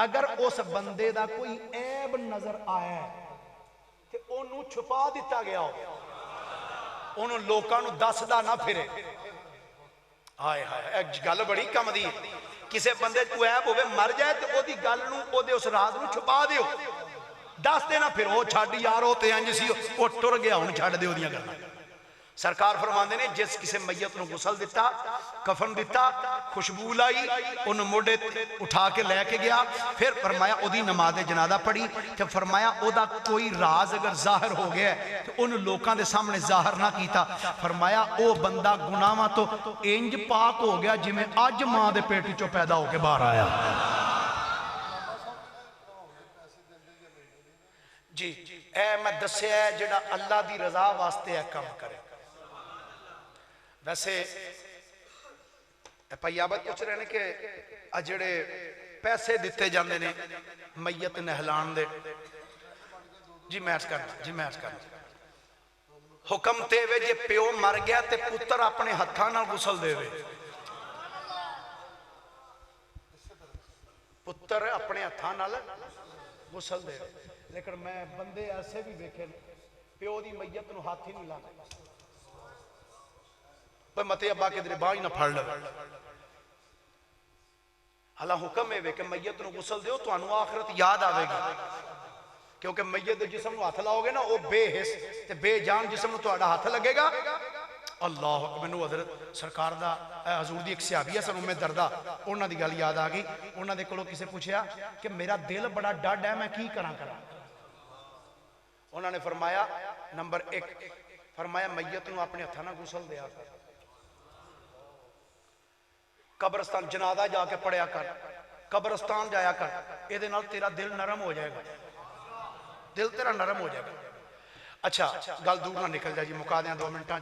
اگر اس بندے دا کوئی عیب نظر آیا ہے کہ انہوں چھپا دیتا گیا ہو انہوں لوکاں نو دس دا نہ پھرے آئے ایک گل بڑی کم دی کسے بندے کو عیب ہوئے مر جائے تو او دی گل نو او دے اس راز نو چھپا دیو دس دینا پھر وہ چھاڑی یار ہوتے ہیں جسی وہ ٹر گیا انہوں چھاڑ دیو دیا کرنا سرکار فرماندے نے جس کسے میت نو غسل دیتا کفن دیتا خوشبو لائی انہوں موڑے اٹھا کے لے کے گیا پھر فرمایا او دی نماز جنازہ پڑھی کہ فرمایا او دا کوئی راز اگر ظاہر ہو گیا ہے تو ان لوکاں دے سامنے ظاہر نہ کیتا فرمایا او بندہ گناہاں تو انج پاک ہو گیا جی میں آج ماں دے پیٹی چو پیدا ہو کے باہر آیا جی اے میں دسے ہے جڑا اللہ دی رضا واسطے ہے کام کرے ویسے پیابت پوچھ رہے ہیں کہ اجڑے پیسے دیتے جاندے نے میت نہلان دے جی میں عرض کرنا حکم تے وے جے پیو مر گیا تے پتر اپنے ہتھاں نال غسل دے وے پتر اپنے ہتھاں نال غسل دے وے لیکن میں بندے ایسے بھی دیکھے پیو دی میت نو ہاتھ ہی نہیں لانا پر متے ابا کے درے بائی نہ پھڑ لگا اللہ حکم ہے کہ میت نو غسل دیو تو انو آخرت یاد آوے گی کیونکہ میت جسم نو ہاتھ لاؤ گے نا وہ بے حس تے بے جان جسم نو تو آڑا ہاتھ لگے گا اللہ حکم نو حضرت سرکار دا حضور دی ایک صحابی ہے سن میں دردہ انہاں دی گل یاد آگئی انہاں دے کلو کسے پوچھیا کہ میرا دل بڑا ڈاڈ ہے میں کی کرا انہوں نے فرمایا نمبر ایک فرمایا میت نو اپنے ہتھاں نال غسل دیا کر قبرستان جنازہ جا کے پڑھیا کر قبرستان جایا کر اے دے نال تیرا دل نرم ہو جائے گا دل تیرا نرم ہو جائے گا اچھا گل دور نہ نکل جائے جی مکا دیاں 2 منٹاں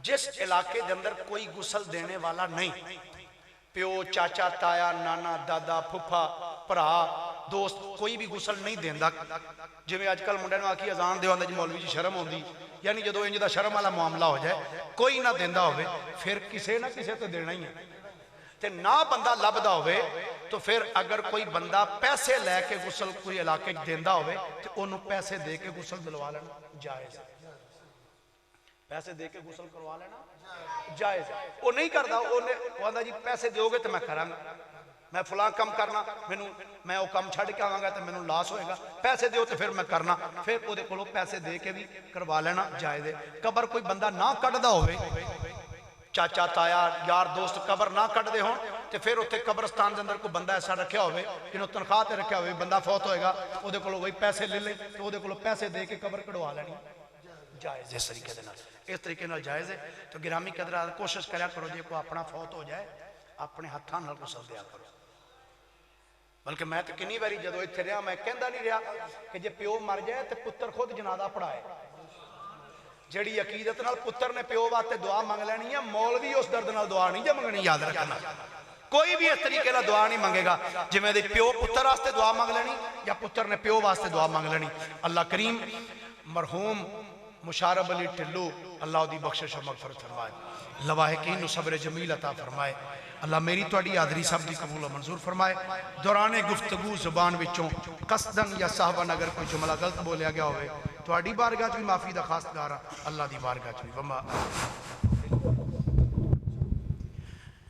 جس علاقے دے اندر کوئی غسل دینے والا نہیں پیو چاچا تایا نانا دادا پھپھا پرا دوست کوئی بھی غسل نہیں دیندا جو میں آج کل منڈے نو آکی اذان دیو آندہ جی مولوی جی شرم ہوندی یعنی جدو انج دا شرم والا معاملہ ہو جائے کوئی نہ دیندا ہوئے پھر کسے نہ کسے تو دینا ہی ہے تے نہ بندہ لبدا ہوئے تو پھر اگر کوئی بندہ پیسے لے کے غسل کوئی علاقے دیندا ہوئے تو انہوں پیسے دے کے غسل دلوا لینا جائز ہے پیسے دے کے غسل کروا لینا جائز ہے وہ نہیں کرتا وہ آندہ جی پیسے دیو گے تو میں میں فلاں کم کرنا میں وہ کم چھڑ کے آواں گا تو مینوں لاس ہوئے گا، پیسے دیو تو پھر میں کرنا، پھر وہ کولوں پیسے دے کے بھی کروا لینا جائز ہے۔ قبر کوئی بندہ نہ کٹدا ہوئے، چاچا تایا یار دوست قبر نہ کٹ دے ہون تے پھر اتنے قبرستان دے اندر کوئی بندہ ایسا رکھیا ہوئے جنہوں تنخواہ تے رکھیا ہوئے، بندہ فوت ہوئے گا وہ دے کولوں وہی پیسے لے لیں تو وہ دے کولوں پیسے دے کے قبر کڑوا لینی جائز ہے، اس طریقے دے نال، اس طریقے نال جائز ہے۔ تو گرامی قدرات کوشش کریا کرو جے کو اپنا فوت ہو جائے اپنے ہتھاں نال غسل دیا کرو۔ بلکہ میں تو کنی باری جدو اتنے رہا میں کہندا نہیں رہا کہ جے پیو مر جائے تو پتر خود جنازہ پڑھائے، جڑی عقیدت نال پتر نے پیو واسطے دعا مانگ لینی ہے، مولوی اس درد نال دعا نہیں جے منگنی، یاد رکھنا کوئی بھی اس طریقے نال دعا نہیں منگے گا جویں دے پیو پتر واسطے دعا مانگ لینی یا پتر نے پیو واسطے دعا مانگ لینی۔ اللہ کریم مرحوم مشارب علی ٹلو اللہ دی بخشش و مغفرت فرمائے، لواحقین نو صبر جمیل عطا فرمائے۔ اللہ میری توڑی حاضری سب دی قبول و منظور فرمائے۔ دوران گفتگو زبان وچوں قصدن یا صحبن اگر کوئی جملہ غلط بولیا گیا ہوئے توڑی بارگاہ چ بھی معافی دا خواستگار اللہ دی بارگاہ چ بھی وما